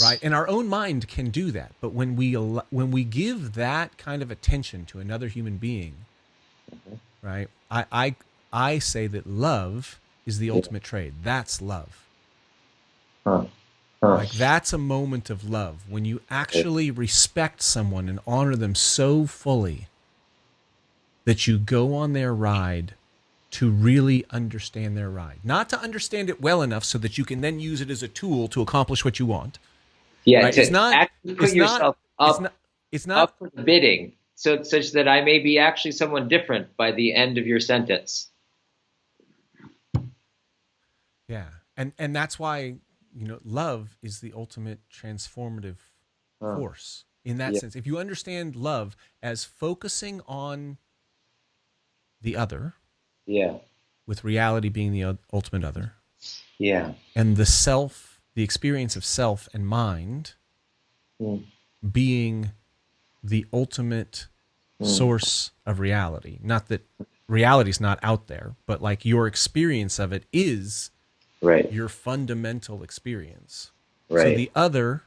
Speaker 1: right. And our own mind can do that, but when we give that kind of attention to another human being, right? I say that love is the ultimate trade. That's love. Like that's a moment of love when you actually respect someone and honor them so fully that you go on their ride to really understand their ride. Not to understand it well enough so that you can then use it as a tool to accomplish what you want.
Speaker 2: Yeah,
Speaker 1: right?
Speaker 2: to
Speaker 1: It's not
Speaker 2: actually put
Speaker 1: it's not
Speaker 2: yourself
Speaker 1: it's not it's not
Speaker 2: up for the bidding, so such that I may be actually someone different by the end of your sentence.
Speaker 1: yeah. And that's why, love is the ultimate transformative force in that
Speaker 2: Yeah.
Speaker 1: sense. If you understand love as focusing on the other,
Speaker 2: Yeah.
Speaker 1: with reality being the ultimate other,
Speaker 2: Yeah.
Speaker 1: and the experience of self and mind being the ultimate source of reality. Not that reality is not out there, but like your experience of it is
Speaker 2: Right.
Speaker 1: your fundamental experience.
Speaker 2: Right.
Speaker 1: So the other,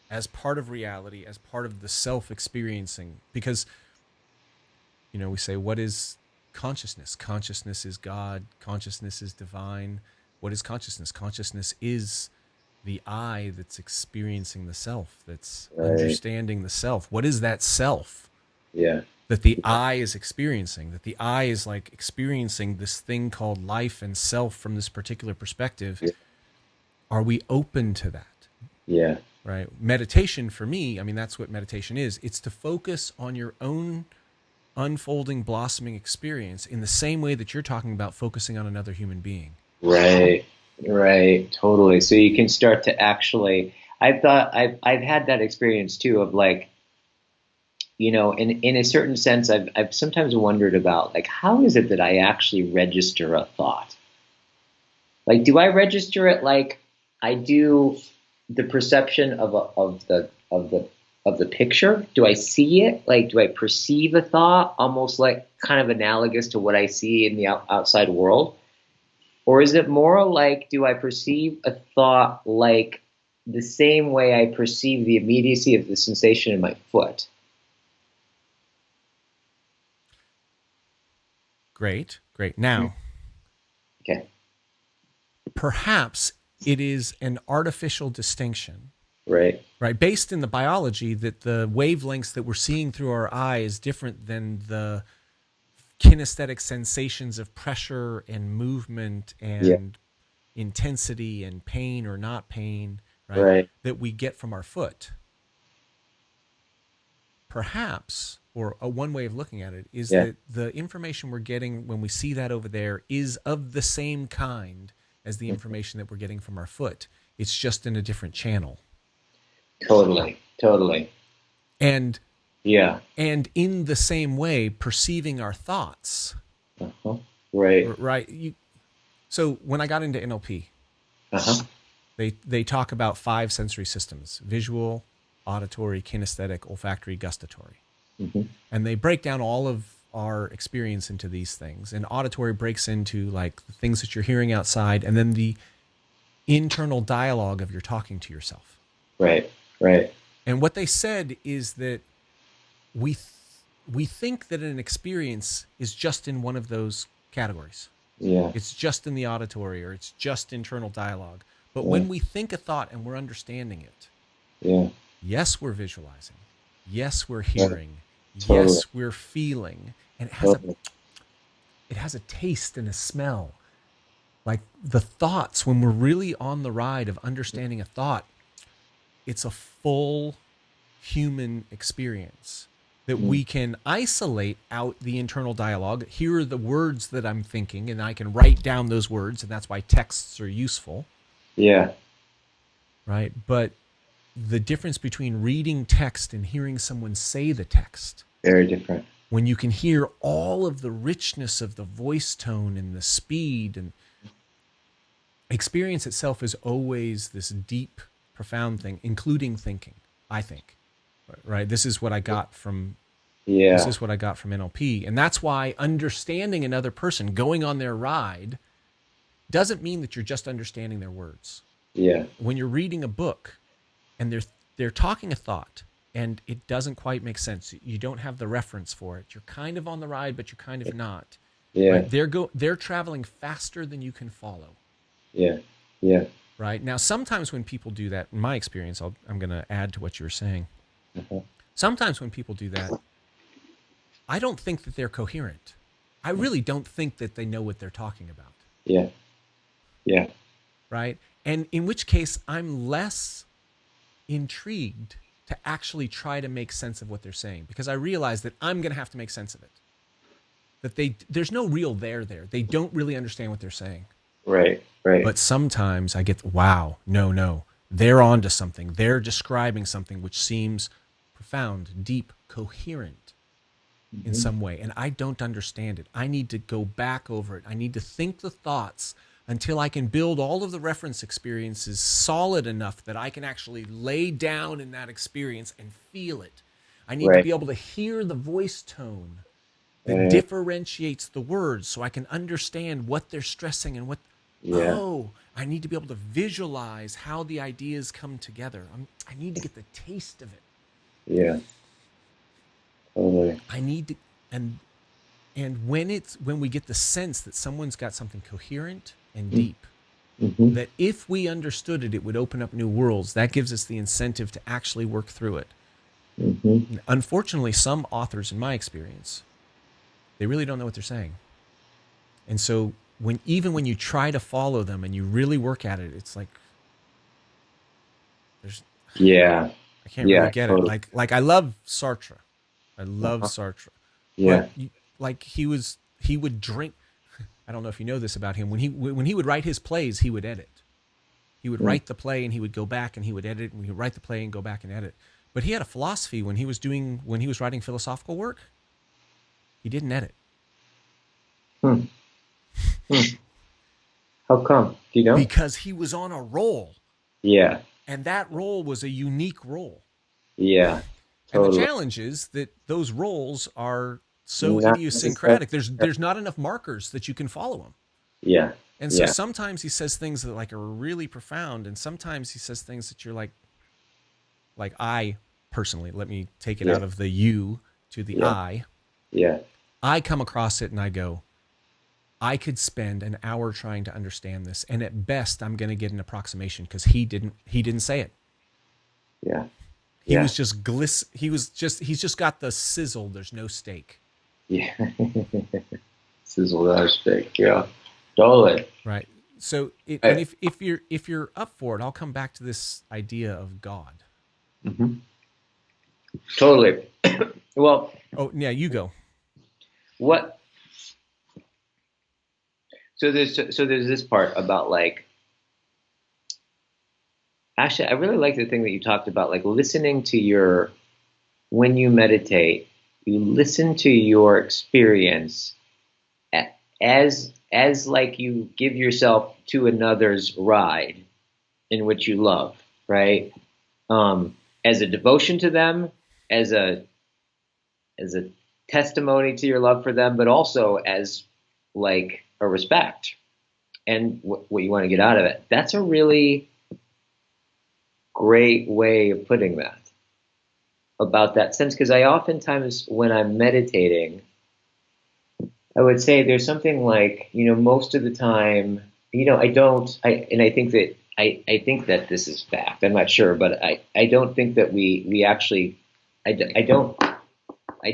Speaker 1: as part of reality, as part of the self-experiencing, because, we say, what is consciousness? Consciousness is God. Consciousness is divine. What is consciousness? Consciousness is the I that's experiencing the self, that's understanding the self. What is that self?
Speaker 2: Yeah.
Speaker 1: That the I is experiencing, that the I is like experiencing this thing called life and self from this particular perspective.
Speaker 2: Yeah.
Speaker 1: Are we open to that?
Speaker 2: Yeah.
Speaker 1: Right. Meditation for me, I mean, that's what meditation is. It's to focus on your own unfolding, blossoming experience in the same way that you're talking about focusing on another human being.
Speaker 2: Right. Right. Totally. So you can start to actually, I've had that experience too of like, in a certain sense, I've sometimes wondered about like, how is it that I actually register a thought? Like, do I register it like I do the perception of the picture? Do I see it? Like, do I perceive a thought almost like kind of analogous to what I see in the outside world? Or is it more like, do I perceive a thought like the same way I perceive the immediacy of the sensation in my foot?
Speaker 1: Great. Now,
Speaker 2: Okay.
Speaker 1: perhaps it is an artificial distinction,
Speaker 2: Right.
Speaker 1: based in the biology that the wavelengths that we're seeing through our eye is different than the kinesthetic sensations of pressure and movement
Speaker 2: Yeah.
Speaker 1: and intensity and pain or not pain,
Speaker 2: Right.
Speaker 1: that we get from our foot. Perhaps, or one way of looking at it is that the information we're getting when we see that over there is of the same kind as the information that we're getting from our foot. It's just in a different channel.
Speaker 2: Totally.
Speaker 1: And
Speaker 2: Yeah.
Speaker 1: and in the same way, perceiving our thoughts.
Speaker 2: Uh-huh. Right.
Speaker 1: Right. So when I got into NLP,
Speaker 2: Uh-huh.
Speaker 1: they talk about 5 sensory systems: visual, auditory, kinesthetic, olfactory, gustatory.
Speaker 2: Mm-hmm.
Speaker 1: And they break down all of our experience into these things. And auditory breaks into like the things that you're hearing outside, and then the internal dialogue of you're talking to yourself.
Speaker 2: Right.
Speaker 1: And what they said is that we think that an experience is just in one of those categories.
Speaker 2: Yeah.
Speaker 1: It's just in the auditory, or it's just internal dialogue. But when we think a thought and we're understanding it, yes, we're visualizing. Yes, we're hearing.
Speaker 2: Totally.
Speaker 1: Yes, we're feeling. And it has a taste and a smell. Like the thoughts, when we're really on the ride of understanding a thought, it's a full human experience that we can isolate out the internal dialogue. Here are the words that I'm thinking, and I can write down those words, and that's why texts are useful.
Speaker 2: Yeah.
Speaker 1: Right? But the difference between reading text and hearing someone say the text,
Speaker 2: very different.
Speaker 1: When you can hear all of the richness of the voice tone and the speed, and experience itself is always this deep, profound thing, including thinking, I think. Right? This is what I got from This is what I got from NLP. And that's why understanding another person, going on their ride, doesn't mean that you're just understanding their words.
Speaker 2: Yeah.
Speaker 1: When you're reading a book and they're talking a thought and it doesn't quite make sense, you don't have the reference for it, you're kind of on the ride, but you're kind of not.
Speaker 2: Yeah.
Speaker 1: Right? They're traveling faster than you can follow.
Speaker 2: Yeah.
Speaker 1: Right? Now, sometimes when people do that, in my experience, I'm going to add to what you were saying. Sometimes when people do that, I don't think that they're coherent. I really don't think that they know what they're talking about.
Speaker 2: Yeah.
Speaker 1: Right? And in which case, I'm less intrigued to actually try to make sense of what they're saying, because I realize that I'm going to have to make sense of it. That there's no real there. They don't really understand what they're saying.
Speaker 2: Right.
Speaker 1: But sometimes I get, wow, no, they're onto something. They're describing something which seems profound, deep, coherent in some way, and I don't understand it. I need to go back over it. I need to think the thoughts until I can build all of the reference experiences solid enough that I can actually lay down in that experience and feel it. I need to be able to hear the voice tone that differentiates the words so I can understand what they're stressing and what, I need to be able to visualize how the ideas come together. I need to get the taste of it.
Speaker 2: Yeah. Totally.
Speaker 1: I need to, and when we get the sense that someone's got something coherent and deep, that if we understood it, it would open up new worlds. That gives us the incentive to actually work through it. Unfortunately, some authors, in my experience, they really don't know what they're saying. And so even when you try to follow them and you really work at it, it's like, I can't really get it. Like I love Sartre. I love Sartre.
Speaker 2: Yeah.
Speaker 1: But he would drink. I don't know if you know this about him. When he would write his plays, he would edit. He would write the play and he would go back and he would edit, and he would write the play and go back and edit. But he had a philosophy when he was writing philosophical work. He didn't edit.
Speaker 2: How come? Do you know?
Speaker 1: Because he was on a roll.
Speaker 2: Yeah.
Speaker 1: And that role was a unique role.
Speaker 2: Yeah. Totally.
Speaker 1: And the challenge is that those roles are so idiosyncratic. There's not enough markers that you can follow them.
Speaker 2: Yeah.
Speaker 1: And so sometimes he says things that like are really profound, and sometimes he says things that you're like I personally, let me take it out of the you to the I.
Speaker 2: Yeah.
Speaker 1: I come across it and I go, I could spend an hour trying to understand this, and at best I'm going to get an approximation because he didn't say it.
Speaker 2: Yeah.
Speaker 1: He was just he's just got the sizzle. There's no steak.
Speaker 2: Yeah. Sizzle, no steak. Yeah. Totally.
Speaker 1: Right. So and if you're up for it, I'll come back to this idea of God.
Speaker 2: Totally. Well.
Speaker 1: Oh yeah, you go.
Speaker 2: What? there's this part about like, actually, I really like the thing that you talked about, like listening to your, when you meditate, you listen to your experience as like you give yourself to another's ride in which you love, right? As a devotion to them, as a as a testimony to your love for them, but also as like a respect and what you want to get out of it. That's a really great way of putting that about that sense, because I oftentimes when I'm meditating, I would say there's something like, most of the time, I don't, and I think that this is fact. I'm not sure, but I don't think that we actually, I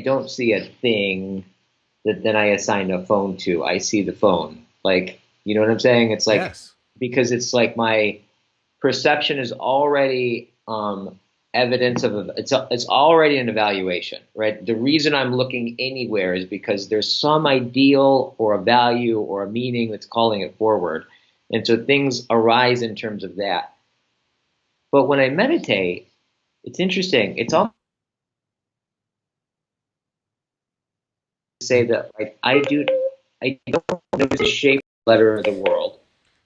Speaker 2: don't see a thing that then I assign a phone to. I see the phone. Like, you know what I'm saying? It's like,
Speaker 1: Yes.
Speaker 2: because it's like my perception is already evidence of it's already an evaluation, right? The reason I'm looking anywhere is because there's some ideal or a value or a meaning that's calling it forward. And so things arise in terms of that. But when I meditate, it's interesting. It's all to say that like I don't know the shape letter of the world.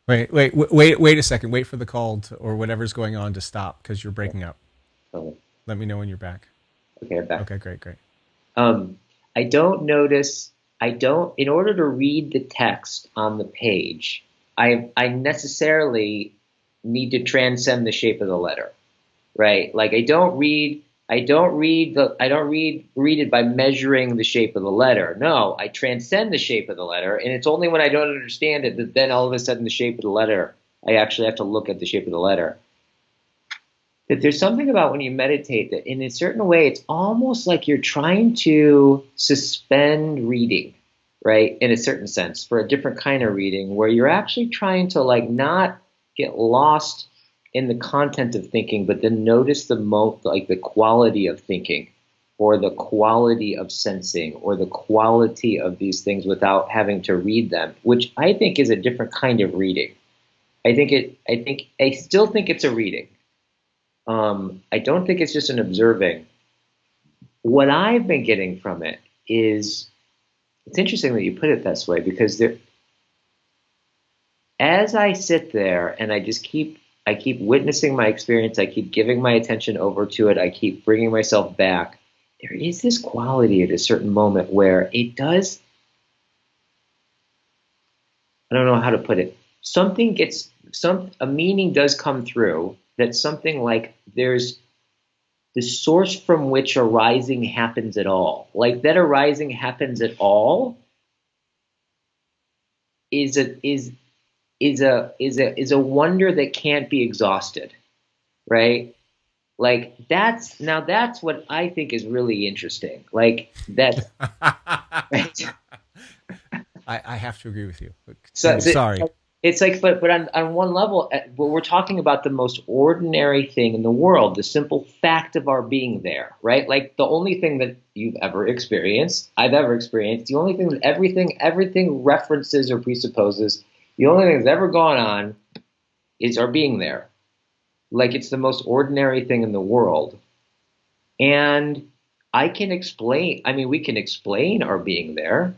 Speaker 1: Wait a second. Wait for the call or whatever's going on to stop because you're breaking up.
Speaker 2: Oh,
Speaker 1: Let me know when you're back.
Speaker 2: okay, I'm back.
Speaker 1: Okay, great.
Speaker 2: Um, I don't notice, in order to read the text on the page, I necessarily need to transcend the shape of the letter, right? Like I don't read it by measuring the shape of the letter. No, I transcend the shape of the letter, and it's only when I don't understand it that then all of a sudden the shape of the letter, I actually have to look at the shape of the letter. That there's something about when you meditate that in a certain way, it's almost like you're trying to suspend reading, right? In a certain sense, for a different kind of reading, where you're actually trying to like not get lost in the content of thinking, but then notice like the quality of thinking, or the quality of sensing, or the quality of these things without having to read them, which I think is a different kind of reading. I still think it's a reading. I don't think it's just an observing. What I've been getting from it is, it's interesting that you put it this way, because as I sit there and I keep witnessing my experience, I keep giving my attention over to it, I keep bringing myself back. There is this quality at a certain moment where it does, I don't know how to put it. A meaning does come through, that something like there's the source from which arising happens at all. Like that arising happens at all is a wonder that can't be exhausted, right? Like that's what I think is really interesting. Like that, right?
Speaker 1: I have to agree with you.
Speaker 2: So,
Speaker 1: Continue. Sorry.
Speaker 2: it's like, but on one level, but we're talking about the most ordinary thing in the world, the simple fact of our being there, right? Like the only thing that you've ever experienced, I've ever experienced, the only thing that everything references or presupposes, the only thing that's ever gone on is our being there. Like it's the most ordinary thing in the world. And we can explain our being there.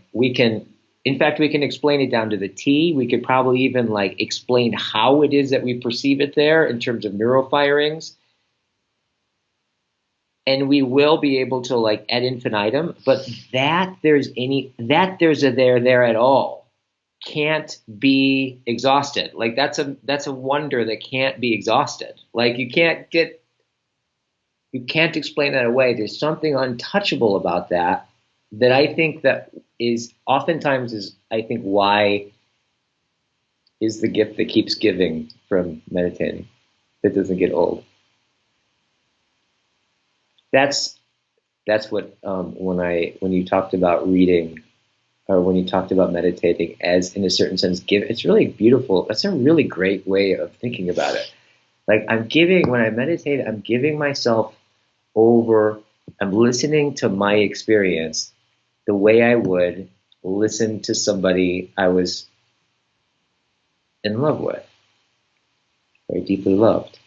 Speaker 2: In fact, we can explain it down to the T. We could probably even like explain how it is that we perceive it there in terms of neurofirings. And we will be able to like ad infinitum, but that there's a there at all can't be exhausted. Like that's a wonder that can't be exhausted. Like you can't explain that away. There's something untouchable about that I think that is oftentimes is I think why is the gift that keeps giving from meditating, that doesn't get old. That's what when you talked about reading, or when you talked about meditating as in a certain sense it's really beautiful. That's a really great way of thinking about it. Like when I meditate, I'm giving myself over, I'm listening to my experience the way I would listen to somebody I was in love with, very deeply loved.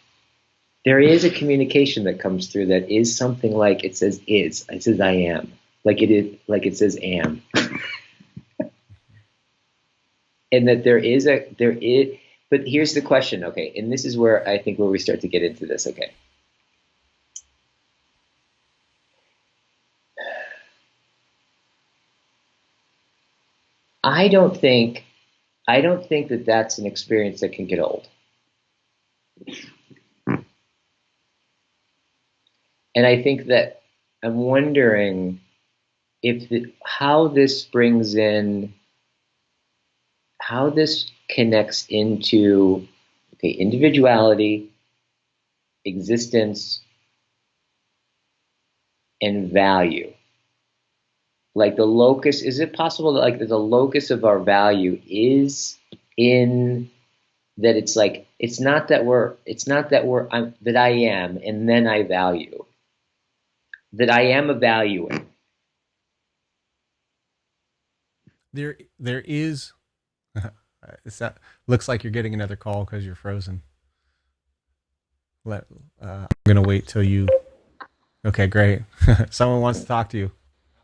Speaker 2: There is a communication that comes through that is something like it says is, it says I am, like it is, like it says am, and that there is. But here's the question, okay, and this is where I think where we start to get into this, okay. I don't think that that's an experience that can get old. And I think that I'm wondering how this brings in, how this connects into, okay, individuality, existence, and value. Like the locus, is it possible that like the locus of our value is in that it's like, it's not that that I am and then I value, that I am a valuing.
Speaker 1: There is. Looks like you're getting another call because you're frozen. I'm gonna wait till you. Okay, great. Someone wants to talk to you.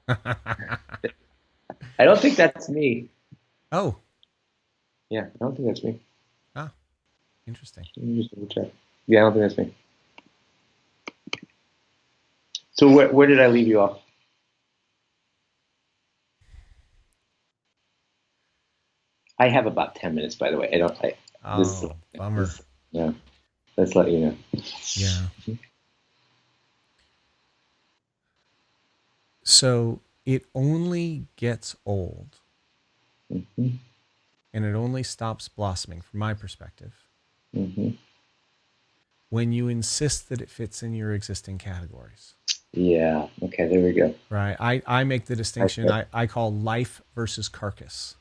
Speaker 2: I don't think that's me.
Speaker 1: Oh,
Speaker 2: Yeah, I don't think that's me.
Speaker 1: ah, interesting.
Speaker 2: Let me just double check. Yeah, I don't think that's me. So where did I leave you off? I have about 10 minutes, by the way.
Speaker 1: Bummer.
Speaker 2: Yeah, let's let you know.
Speaker 1: Yeah. So it only gets old,
Speaker 2: Mm-hmm.
Speaker 1: and it only stops blossoming, from my perspective,
Speaker 2: Mm-hmm.
Speaker 1: when you insist that it fits in your existing categories.
Speaker 2: Yeah. Okay. There we go.
Speaker 1: Right. I make the distinction
Speaker 2: Okay.
Speaker 1: I call life versus carcass.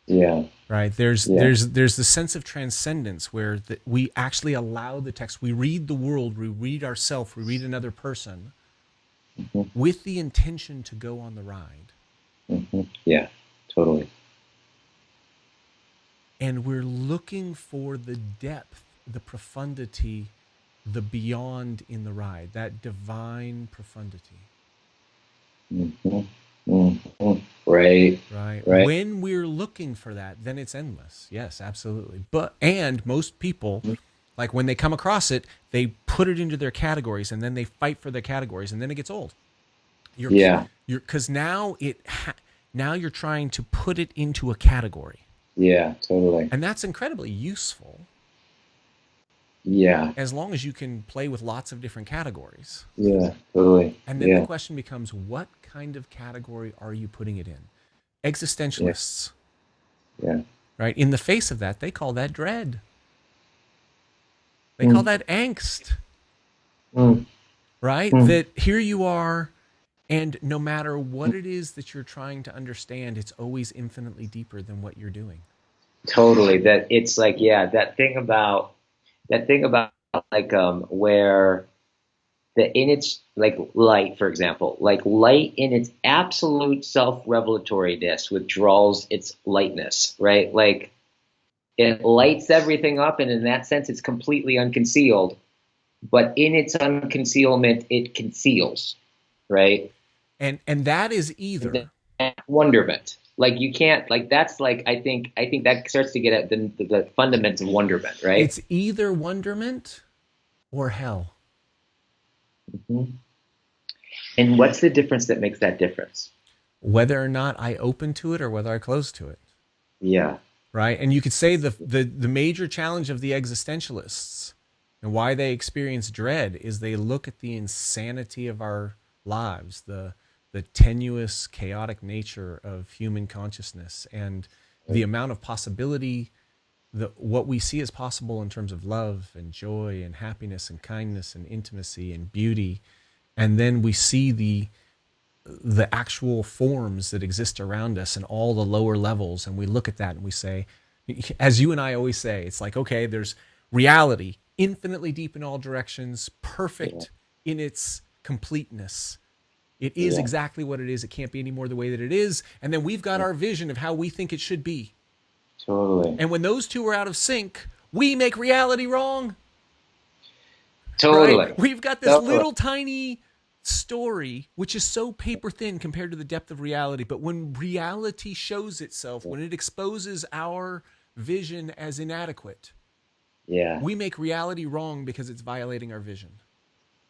Speaker 2: Yeah.
Speaker 1: Right.
Speaker 2: Yeah.
Speaker 1: There's the sense of transcendence where we actually allow the text. We read the world. We read ourselves. We read another person
Speaker 2: Mm-hmm.
Speaker 1: with the intention to go on the ride.
Speaker 2: Mm-hmm. Yeah. Totally.
Speaker 1: And we're looking for the depth, the profundity, the beyond in the ride, that divine profundity.
Speaker 2: Mm-hmm. Mm-hmm. Right.
Speaker 1: Right.
Speaker 2: Right.
Speaker 1: When we're looking for that, then it's endless. Yes, absolutely. And most people, like when they come across it, they put it into their categories and then they fight for their categories and then it gets old.
Speaker 2: Yeah.
Speaker 1: Because now now you're trying to put it into a category.
Speaker 2: Yeah. Totally.
Speaker 1: And that's incredibly useful.
Speaker 2: Yeah.
Speaker 1: As long as you can play with lots of different categories.
Speaker 2: Yeah. Totally.
Speaker 1: And then
Speaker 2: Yeah.
Speaker 1: the question becomes, what kind of category are you putting it in?
Speaker 2: Yeah.
Speaker 1: Existentialists,
Speaker 2: Yeah.
Speaker 1: right? In the face of that, they call that dread. They call that angst,
Speaker 2: Mm.
Speaker 1: right?
Speaker 2: Mm.
Speaker 1: That here you are, and no matter what it is that you're trying to understand, it's always infinitely deeper than what you're doing.
Speaker 2: Totally. That it's like, yeah, that thing about like where the in its like light, for example, like light in its absolute self-revelatoriness withdraws its lightness, right? Like it lights everything up, and in that sense, it's completely unconcealed. But in its unconcealment, it conceals, right?
Speaker 1: And that is either
Speaker 2: That wonderment. Like you can't like that's like I think that starts to get at the fundaments of wonderment, right?
Speaker 1: it's either wonderment or hell.
Speaker 2: Mm-hmm. And what's the difference that makes that difference?
Speaker 1: Whether or not I open to it or whether I close to it.
Speaker 2: Yeah.
Speaker 1: Right. And you could say the major challenge of the existentialists and why they experience dread is they look at the insanity of our lives, the tenuous, chaotic nature of human consciousness, and the amount of possibility, what we see as possible in terms of love and joy and happiness and kindness and intimacy and beauty. And then we see the actual forms that exist around us and all the lower levels, and we look at that and we say, as you and I always say, it's like, okay, there's reality infinitely deep in all directions, perfect in its completeness. It is
Speaker 2: Yeah.
Speaker 1: exactly what it is. It can't be any more the way that it is. And then we've got our vision of how we think it should be.
Speaker 2: Totally.
Speaker 1: And when those two are out of sync, we make reality wrong.
Speaker 2: Totally.
Speaker 1: Right? We've got this
Speaker 2: Totally.
Speaker 1: little tiny story, which is so paper thin compared to the depth of reality. But when reality shows itself, when it exposes our vision as inadequate,
Speaker 2: Yeah.
Speaker 1: we make reality wrong because it's violating our vision.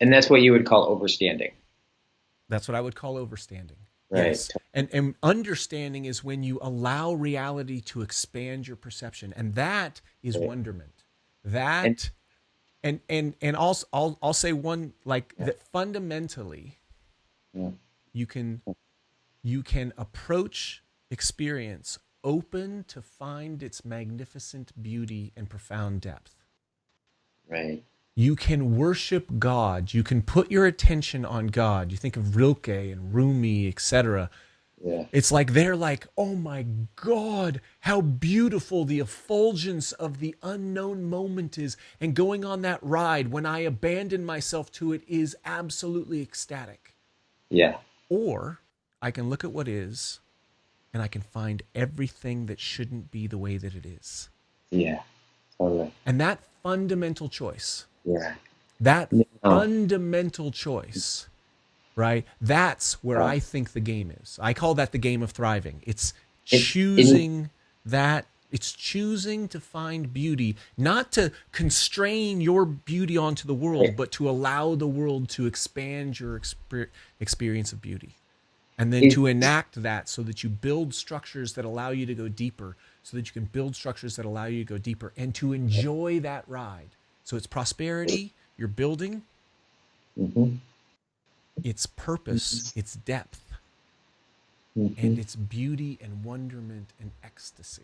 Speaker 2: And that's what you would call overstanding.
Speaker 1: That's what I would call overstanding.
Speaker 2: Right.
Speaker 1: Yes. And understanding is when you allow reality to expand your perception. And that is
Speaker 2: Right.
Speaker 1: wonderment. That and also I'll say one, like, that fundamentally
Speaker 2: Yeah.
Speaker 1: you can approach experience open to find its magnificent beauty and profound depth.
Speaker 2: Right.
Speaker 1: You can worship God. You can put your attention on God. You think of Rilke and Rumi, etc.
Speaker 2: Yeah.
Speaker 1: It's like they're like, oh my God, how beautiful the effulgence of the unknown moment is. And going on that ride, when I abandon myself to it, is absolutely ecstatic.
Speaker 2: Yeah.
Speaker 1: Or I can look at what is, and I can find everything that shouldn't be the way that it is.
Speaker 2: Yeah. Totally.
Speaker 1: And that fundamental choice,
Speaker 2: Yeah.
Speaker 1: that
Speaker 2: No.
Speaker 1: fundamental choice, right? That's where I think the game is. I call that the game of thriving. It's choosing that. It's choosing to find beauty, not to constrain your beauty onto the world, but to allow the world to expand your experience of beauty. And then to enact that so that you build structures that allow you to go deeper, so that you can build structures that allow you to go deeper, and to enjoy that ride. So it's prosperity, you're building,
Speaker 2: Mm-hmm.
Speaker 1: it's purpose, it's depth,
Speaker 2: Mm-hmm.
Speaker 1: and it's beauty and wonderment and ecstasy.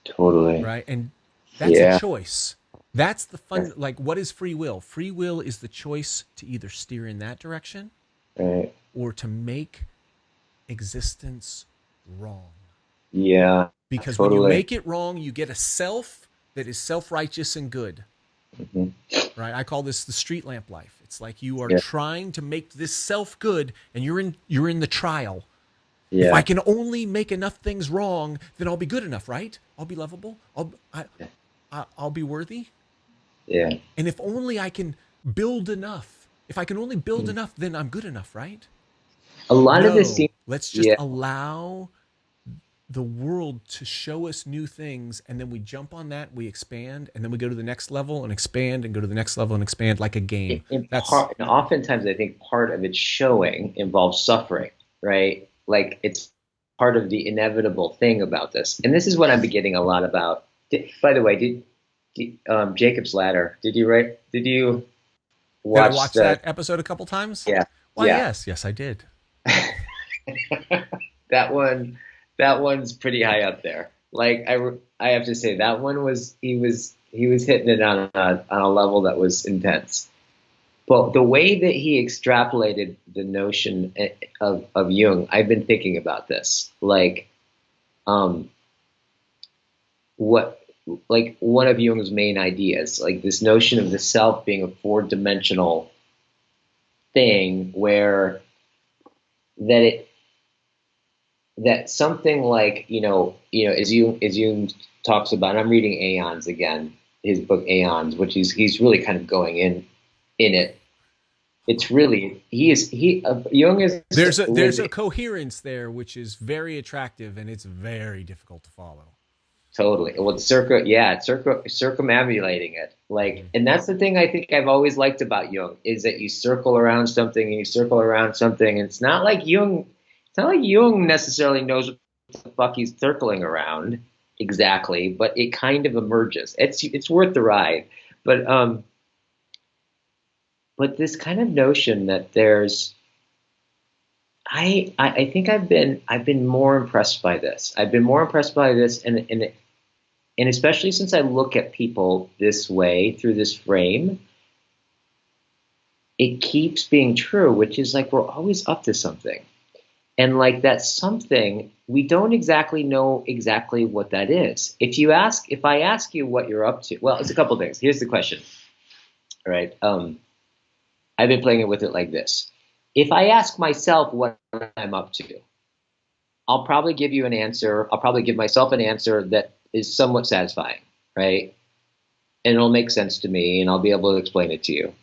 Speaker 2: Totally.
Speaker 1: Right? And that's a choice. That's the fun. Like, what is free will? Free will is the choice to either steer in that direction,
Speaker 2: Right.
Speaker 1: or to make existence wrong.
Speaker 2: Yeah.
Speaker 1: Because
Speaker 2: totally.
Speaker 1: when you make it wrong, you get a self that is self-righteous and good.
Speaker 2: Mm-hmm.
Speaker 1: Right? I call this the Streetlamp Life. It's like you are
Speaker 2: Yeah.
Speaker 1: trying to make this self good, and you're in the trial.
Speaker 2: Yeah.
Speaker 1: If I can only make enough things wrong, then I'll be good enough, right? I'll be lovable. I'll be worthy.
Speaker 2: Yeah.
Speaker 1: And if only I can build enough, if I can only build enough, then I'm good enough, right?
Speaker 2: A lot of this seems.
Speaker 1: Let's just allow the world to show us new things, and then we jump on that, we expand, and then we go to the next level and expand, and go to the next level and expand, like a game.
Speaker 2: And oftentimes, I think part of its showing involves suffering, right? Like, it's part of the inevitable thing about this. And this is what I'm beginning a lot about. By the way, Jacob's Ladder? Did you watch?
Speaker 1: Did I watch that episode a couple times?
Speaker 2: Yeah.
Speaker 1: Why, yes, I did.
Speaker 2: That one's pretty high up there. Like, I have to say, that one was he was hitting it on a level that was intense. But the way that he extrapolated the notion of Jung, I've been thinking about this. Like, one of Jung's main ideas, like this notion of the self being a four-dimensional thing, where that something like, as Jung talks about, I'm reading Aeons again, his book Aeons, which he's really kind of going in it. It's really, Jung is.
Speaker 1: There's a coherence there, which is very attractive, and it's very difficult to follow.
Speaker 2: Totally. Well, circumambulating it. Like, and that's the thing I think I've always liked about Jung, is that you circle around something and you circle around something. And it's not like Jung necessarily knows what the fuck he's circling around exactly, but it kind of emerges. It's worth the ride. But this kind of notion that there's, I think I've been more impressed by this. I've been more impressed by this, and especially since I look at people this way, through this frame, it keeps being true, which is like we're always up to something. And like that something, we don't exactly know exactly what that is. If I ask you what you're up to, well, it's a couple things. Here's the question. All right. I've been playing with it like this. If I ask myself what I'm up to, I'll probably give you an answer. I'll probably give myself an answer that is somewhat satisfying, right? And it'll make sense to me, and I'll be able to explain it to you.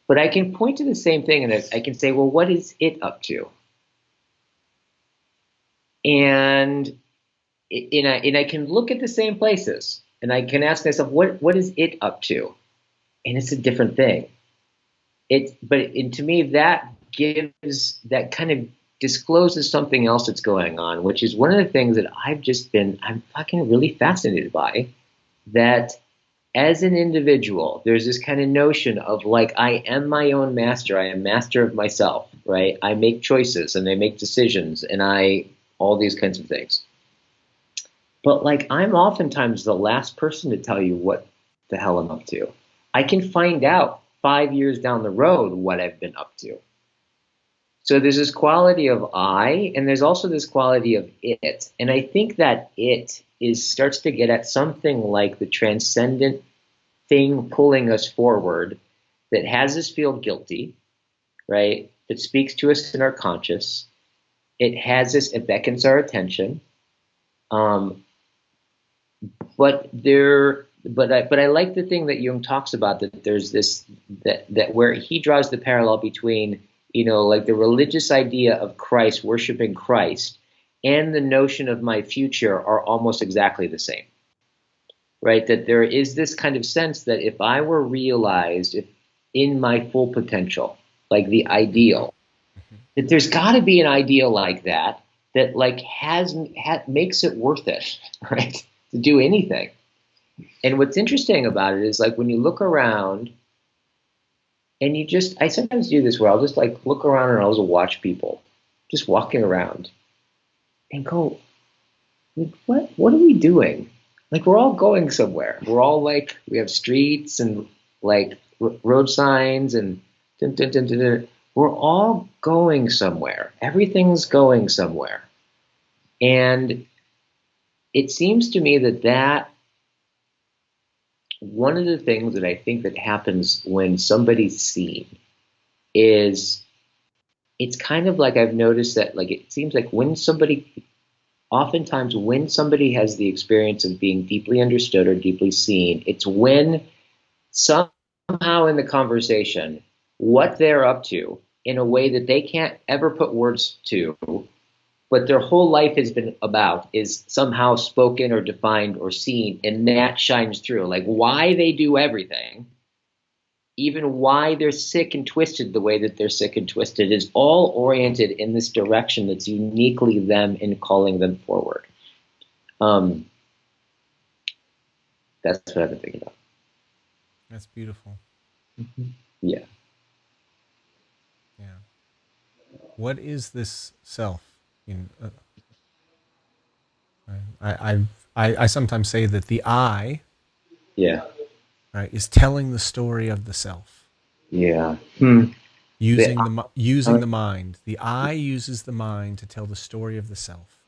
Speaker 2: But I can point to the same thing, and I can say, well, what is it up to? And I can look at the same places, and I can ask myself, what is it up to? And it's a different thing. To me, that kind of discloses something else that's going on, which is one of the things that I'm fucking really fascinated by. That as an individual, there's this kind of notion of like, I am my own master. I am master of myself, right? I make choices and I make decisions and all these kinds of things. But like, I'm oftentimes the last person to tell you what the hell I'm up to. I can find out 5 years down the road what I've been up to. So there's this quality of I, and there's also this quality of it. And I think that it starts to get at something like the transcendent thing pulling us forward that has us feel guilty, right? That speaks to us in our conscious. It beckons our attention. But I like the thing that Jung talks about, that there's this, that where he draws the parallel between, like the religious idea of Christ, worshiping Christ, and the notion of my future are almost exactly the same, right? That there is this kind of sense that if I were realized in my full potential, like the ideal, that there's got to be an ideal like that like makes it worth it, right? To do anything. And what's interesting about it is, like, when you look around and I sometimes do this where I'll just like look around and I'll just watch people just walking around and go, what are we doing? Like, we're all going somewhere. We're all like, we have streets and like road signs and dun, dun, dun, dun, dun. We're all going somewhere. Everything's going somewhere. And it seems to me that one of the things that I think that happens when somebody's seen is, it's kind of like, I've noticed that, like, it seems like oftentimes when somebody has the experience of being deeply understood or deeply seen, it's when somehow in the conversation, what they're up to in a way that they can't ever put words to, but their whole life has been about, is somehow spoken or defined or seen, and that shines through. Like, why they do everything, even why they're sick and twisted the way that they're sick and twisted, is all oriented in this direction that's uniquely them and calling them forward. That's what I've been thinking about.
Speaker 1: That's beautiful.
Speaker 2: Mm-hmm. Yeah.
Speaker 1: Yeah. What is this self? I sometimes say that the I,
Speaker 2: Yeah.
Speaker 1: right, is telling the story of the self.
Speaker 2: Yeah.
Speaker 1: Using the mind. The I uses the mind to tell the story of the self.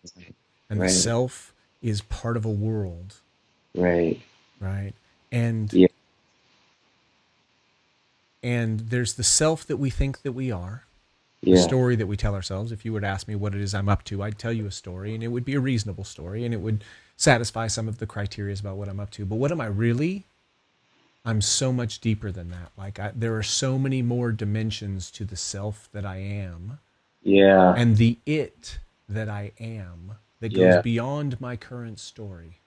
Speaker 1: And the self is part of a world.
Speaker 2: Right.
Speaker 1: Right. And
Speaker 2: yeah.
Speaker 1: And there's the self that we think that we are.
Speaker 2: Yeah.
Speaker 1: The story that we tell ourselves. If you were to ask me what it is I'm up to, I'd tell you a story, and it would be a reasonable story, and it would satisfy some of the criteria about what I'm up to. But what am I really? I'm so much deeper than that. Like, there are so many more dimensions to the self that I am.
Speaker 2: Yeah.
Speaker 1: And the it that I am that goes beyond my current story.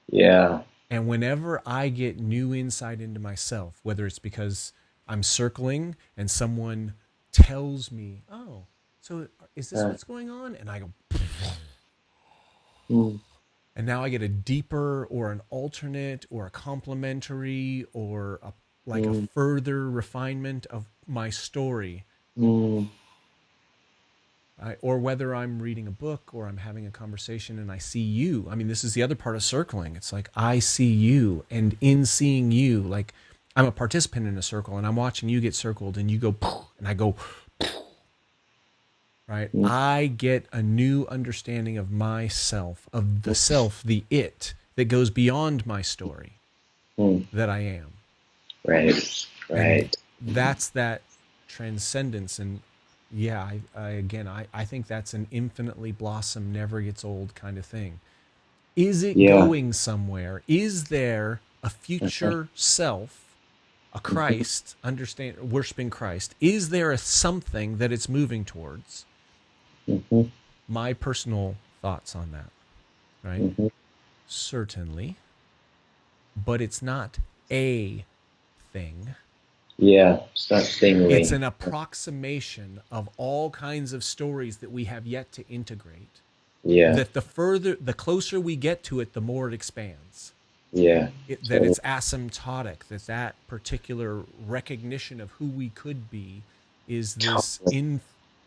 Speaker 2: Yeah.
Speaker 1: And whenever I get new insight into myself, whether it's because I'm circling and someone tells me, oh, so is this what's going on? And I go, and now I get a deeper or an alternate or a complementary or a further refinement of my story. Or whether I'm reading a book or I'm having a conversation and I see you. I mean, this is the other part of circling. It's like, I see you, and in seeing you, like, I'm a participant in a circle and I'm watching you get circled and you go, and I go, right? I get a new understanding of myself, of the self, the it that goes beyond my story that I am.
Speaker 2: Right.
Speaker 1: And that's that transcendence. And I think that's an infinitely blossom, never gets old kind of thing. Is it
Speaker 2: Yeah.
Speaker 1: going somewhere? Is there a future self, a
Speaker 2: Mhm.
Speaker 1: Christ, worshiping Christ? Is there a something that it's moving towards?
Speaker 2: Mhm.
Speaker 1: My personal thoughts on that, right?
Speaker 2: Mhm.
Speaker 1: Certainly, but it's not a thing.
Speaker 2: Yeah. It's not
Speaker 1: It's
Speaker 2: stingly.
Speaker 1: an approximation of all kinds of stories that we have yet to integrate.
Speaker 2: Yeah.
Speaker 1: That the closer we get to it, the more it expands.
Speaker 2: Yeah.
Speaker 1: That
Speaker 2: Totally.
Speaker 1: it's asymptotic, that particular recognition of who we could be is this
Speaker 2: Totally.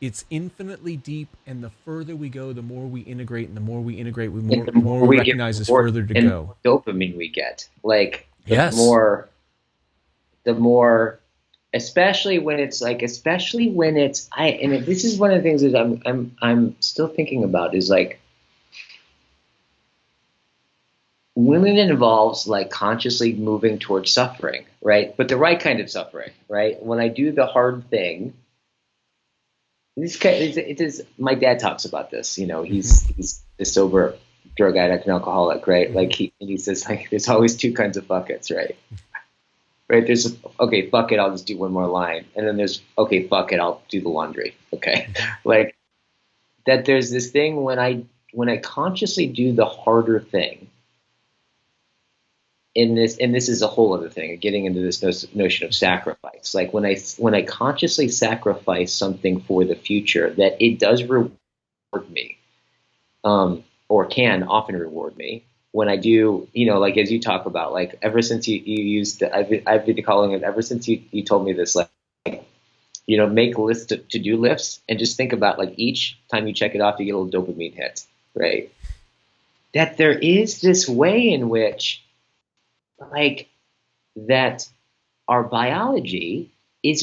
Speaker 1: it's infinitely deep, and the further we go, the more we integrate, and the more we integrate,
Speaker 2: And the
Speaker 1: the
Speaker 2: more
Speaker 1: more we
Speaker 2: we get
Speaker 1: recognize there's
Speaker 2: rewarded
Speaker 1: further to
Speaker 2: and the
Speaker 1: go.
Speaker 2: more dopamine we get, like
Speaker 1: Yes.
Speaker 2: the more, especially when it's, this is one of the things that I'm still thinking about is like, when it involves like consciously moving towards suffering, right? But the right kind of suffering, right? When I do the hard thing, it is. My dad talks about this. You know,
Speaker 1: Mm-hmm.
Speaker 2: he's a sober drug addict and alcoholic, right?
Speaker 1: Mm-hmm.
Speaker 2: Like he says like there's always two kinds of buckets, right? Right? There's okay, fuck it, I'll just do one more line, and then there's okay, fuck it, I'll do the laundry. Okay,
Speaker 1: Mm-hmm.
Speaker 2: like that. There's this thing when I consciously do the harder thing and this is a whole other thing, getting into this notion of sacrifice. Like when I consciously sacrifice something for the future, that it does reward me, or can often reward me when I do. You know, like as you talk about, like ever since you used, I've been calling it ever since you told me this, like you know, make lists to do lists and just think about like each time you check it off, you get a little dopamine hit, right? That there is this way in which like that our biology is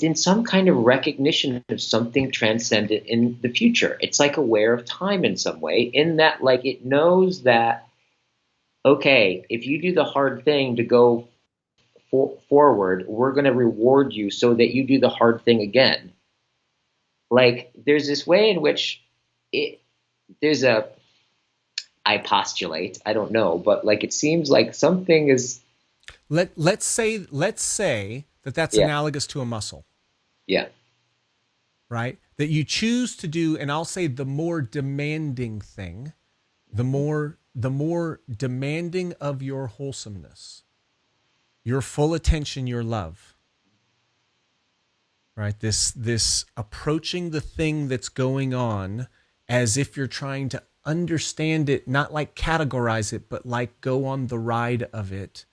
Speaker 2: in some kind of recognition of something transcendent in the future. It's like aware of time in some way, in that like it knows that okay, if you do the hard thing to go forward, we're going to reward you so that you do the hard thing again. Like there's this way in which it there's a I postulate, I don't know, but like it seems like something is
Speaker 1: Let's say that that's
Speaker 2: yeah,
Speaker 1: analogous to a muscle,
Speaker 2: yeah,
Speaker 1: right? That you choose to do, and I'll say the more demanding thing, the more demanding of your wholesomeness, your full attention, your love, right? This approaching the thing that's going on as if you're trying to understand it, not like categorize it, but like go on the ride of it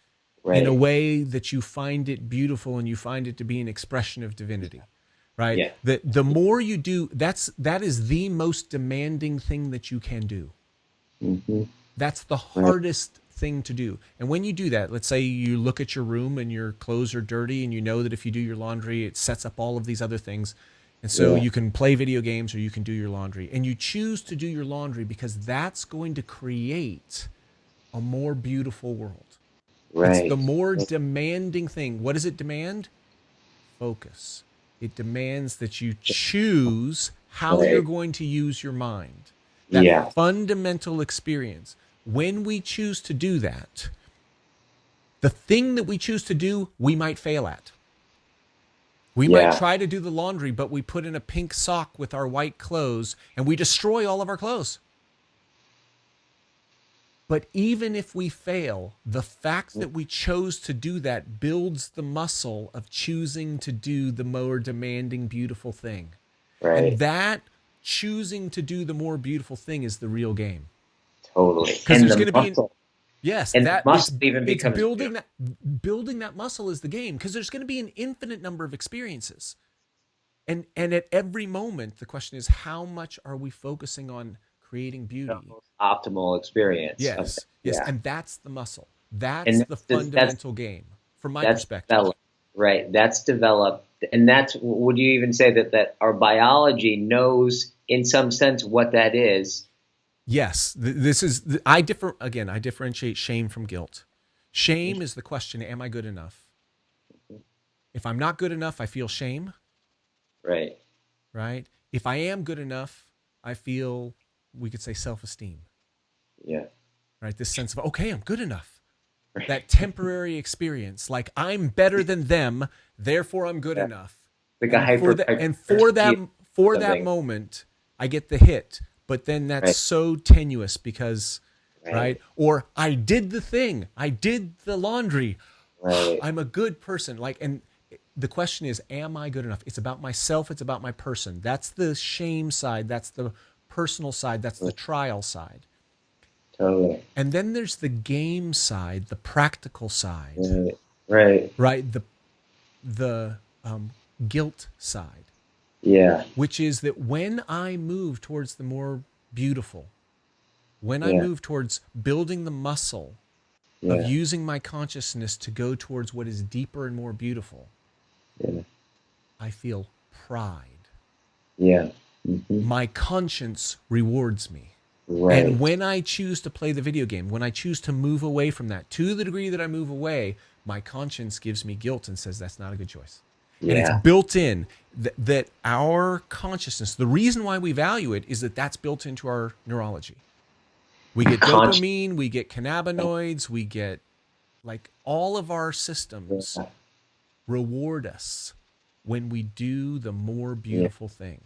Speaker 1: in a
Speaker 2: right,
Speaker 1: way that you find it beautiful and you find it to be an expression of divinity, right?
Speaker 2: yeah,
Speaker 1: The more you do, that is the most demanding thing that you can do.
Speaker 2: hmm
Speaker 1: That's the
Speaker 2: right,
Speaker 1: hardest thing to do. And when you do that, let's say you look at your room and your clothes are dirty and you know that if you do your laundry, it sets up all of these other things. And so
Speaker 2: yeah,
Speaker 1: you can play video games or you can do your laundry. And you choose to do your laundry because that's going to create a more beautiful world. It's the
Speaker 2: right,
Speaker 1: more demanding thing. What does it demand? Focus. It demands that you choose how you're
Speaker 2: right,
Speaker 1: going to use your mind. That
Speaker 2: yeah,
Speaker 1: fundamental experience. When we choose to do that, the thing that we choose to do, we might fail at. We might
Speaker 2: yeah,
Speaker 1: try to do the laundry, but we put in a pink sock with our white clothes and we destroy all of our clothes. But even if we fail, the fact that we chose to do that builds the muscle of choosing to do the more demanding, beautiful thing. And
Speaker 2: right,
Speaker 1: that choosing to do the more beautiful thing is the real game.
Speaker 2: totally.
Speaker 1: Because there's going to be
Speaker 2: And the muscle even
Speaker 1: it's
Speaker 2: becomes beautiful.
Speaker 1: building that muscle is the game, because there's going to be an infinite number of experiences. And at every moment the question is, how much are we focusing on creating
Speaker 2: The
Speaker 1: beauty?
Speaker 2: most optimal experience of it.
Speaker 1: Yes,
Speaker 2: Yeah,
Speaker 1: and that's the muscle. That's
Speaker 2: and
Speaker 1: the
Speaker 2: that's
Speaker 1: fundamental game from my
Speaker 2: that's
Speaker 1: perspective.
Speaker 2: developed, right? That's developed, and that's, would you even say that our biology knows in some sense what that is?
Speaker 1: Yes, this is I differ again. I differentiate shame from guilt. Shame is the question: am I good enough? If I'm not good enough, I feel shame,
Speaker 2: Right.
Speaker 1: right? If I am good enough, I feel, we could say, self-esteem.
Speaker 2: Yeah.
Speaker 1: right? This sense of, okay, I'm good enough. That temporary experience, like I'm better than them, therefore I'm good
Speaker 2: Yeah.
Speaker 1: enough.
Speaker 2: Like a
Speaker 1: And for
Speaker 2: hyper,
Speaker 1: that,
Speaker 2: hyper
Speaker 1: and for that, for that
Speaker 2: something.
Speaker 1: moment, I get the hit. But then that's
Speaker 2: Right.
Speaker 1: so tenuous because, right?
Speaker 2: Right.
Speaker 1: Or I did the thing, I did the laundry.
Speaker 2: Right.
Speaker 1: I'm a good person. Like, and the question is, am I good enough? It's about myself. It's about my person. That's the shame side. That's the personal side. That's the trial side.
Speaker 2: Totally.
Speaker 1: And then there's the game side, the practical side,
Speaker 2: Right. Right.
Speaker 1: right? The guilt side,
Speaker 2: Yeah.
Speaker 1: which is that when I move towards the more beautiful, when I
Speaker 2: Yeah.
Speaker 1: move towards building the muscle of
Speaker 2: Yeah.
Speaker 1: using my consciousness to go towards what is deeper and more beautiful,
Speaker 2: Yeah.
Speaker 1: I feel pride.
Speaker 2: Yeah. Hmm.
Speaker 1: My conscience rewards me. And
Speaker 2: Right.
Speaker 1: when I choose to play the video game, when I choose to move away from that, to the degree that I move away, my conscience gives me guilt and says that's not a good choice. And it's
Speaker 2: Yeah.
Speaker 1: built in that our consciousness, the reason why we value it is that that's built into our neurology. We get
Speaker 2: Conscious.
Speaker 1: dopamine, we get cannabinoids, we get like all of our systems
Speaker 2: Yeah.
Speaker 1: reward us when we do the more
Speaker 2: Yeah.
Speaker 1: beautiful thing.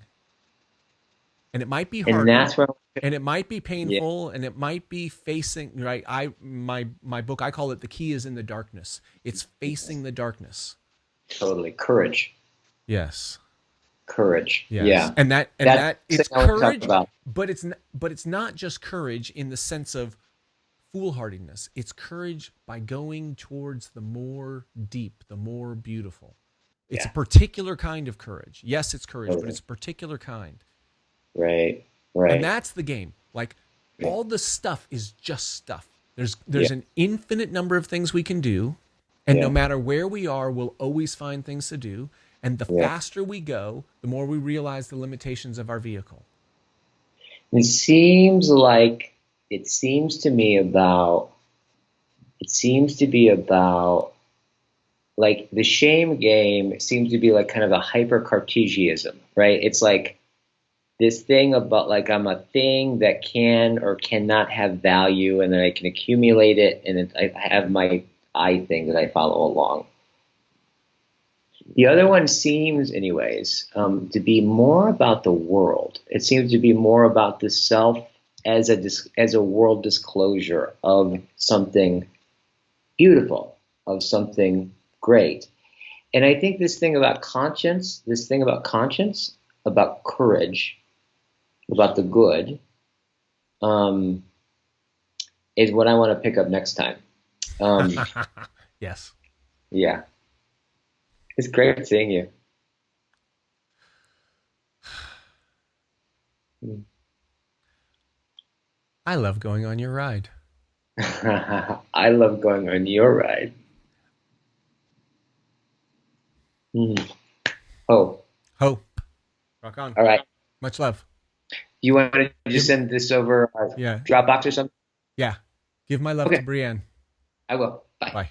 Speaker 1: And it might be
Speaker 2: And
Speaker 1: harder,
Speaker 2: that's where.
Speaker 1: and it might be
Speaker 2: Yeah.
Speaker 1: painful, and it might be facing, right. My book, I call it the key is in the darkness. It's facing the darkness.
Speaker 2: Totally. Courage.
Speaker 1: Yes.
Speaker 2: Courage.
Speaker 1: Yes.
Speaker 2: Yeah.
Speaker 1: And
Speaker 2: That's
Speaker 1: that
Speaker 2: the thing
Speaker 1: it's
Speaker 2: I want to talk
Speaker 1: courage,
Speaker 2: about.
Speaker 1: but it's not just courage in the sense of foolhardiness. It's courage by going towards the more deep, the more beautiful. It's a
Speaker 2: Yeah.
Speaker 1: particular kind of courage. Yes, it's courage, but
Speaker 2: Totally.
Speaker 1: it's a particular kind.
Speaker 2: Right.
Speaker 1: And
Speaker 2: Right.
Speaker 1: that's the game. Like
Speaker 2: Yeah.
Speaker 1: all the stuff is just stuff.
Speaker 2: Yeah.
Speaker 1: There's an infinite number of things we can do, and no
Speaker 2: Yeah.
Speaker 1: matter where we are, we'll always find things to do. And the
Speaker 2: Yeah.
Speaker 1: faster we go, the more we realize the limitations of our vehicle.
Speaker 2: It seems like it seems to be about like the shame game seems to be like kind of a hyper Cartesianism, right? It's like this thing about like I'm a thing that can or cannot have value, and then I can accumulate it, and then I have my I thing that I follow along. The other one seems, anyways, to be more about the world. It seems to be more about the self as a world disclosure of something beautiful, of something great. And I think this thing about conscience, about courage, about the good, um, is what I want to pick up next time. Um,
Speaker 1: Yes.
Speaker 2: yeah, it's great seeing you.
Speaker 1: I love going on your ride.
Speaker 2: I love going on your ride. Mm. Oh,
Speaker 1: Ho. Rock on.
Speaker 2: all right.
Speaker 1: Much love.
Speaker 2: You want to just
Speaker 1: Give,
Speaker 2: send this over
Speaker 1: yeah.
Speaker 2: Dropbox or something?
Speaker 1: Yeah. Give my love to
Speaker 2: Okay,
Speaker 1: Brienne.
Speaker 2: I will. Bye.
Speaker 1: Bye.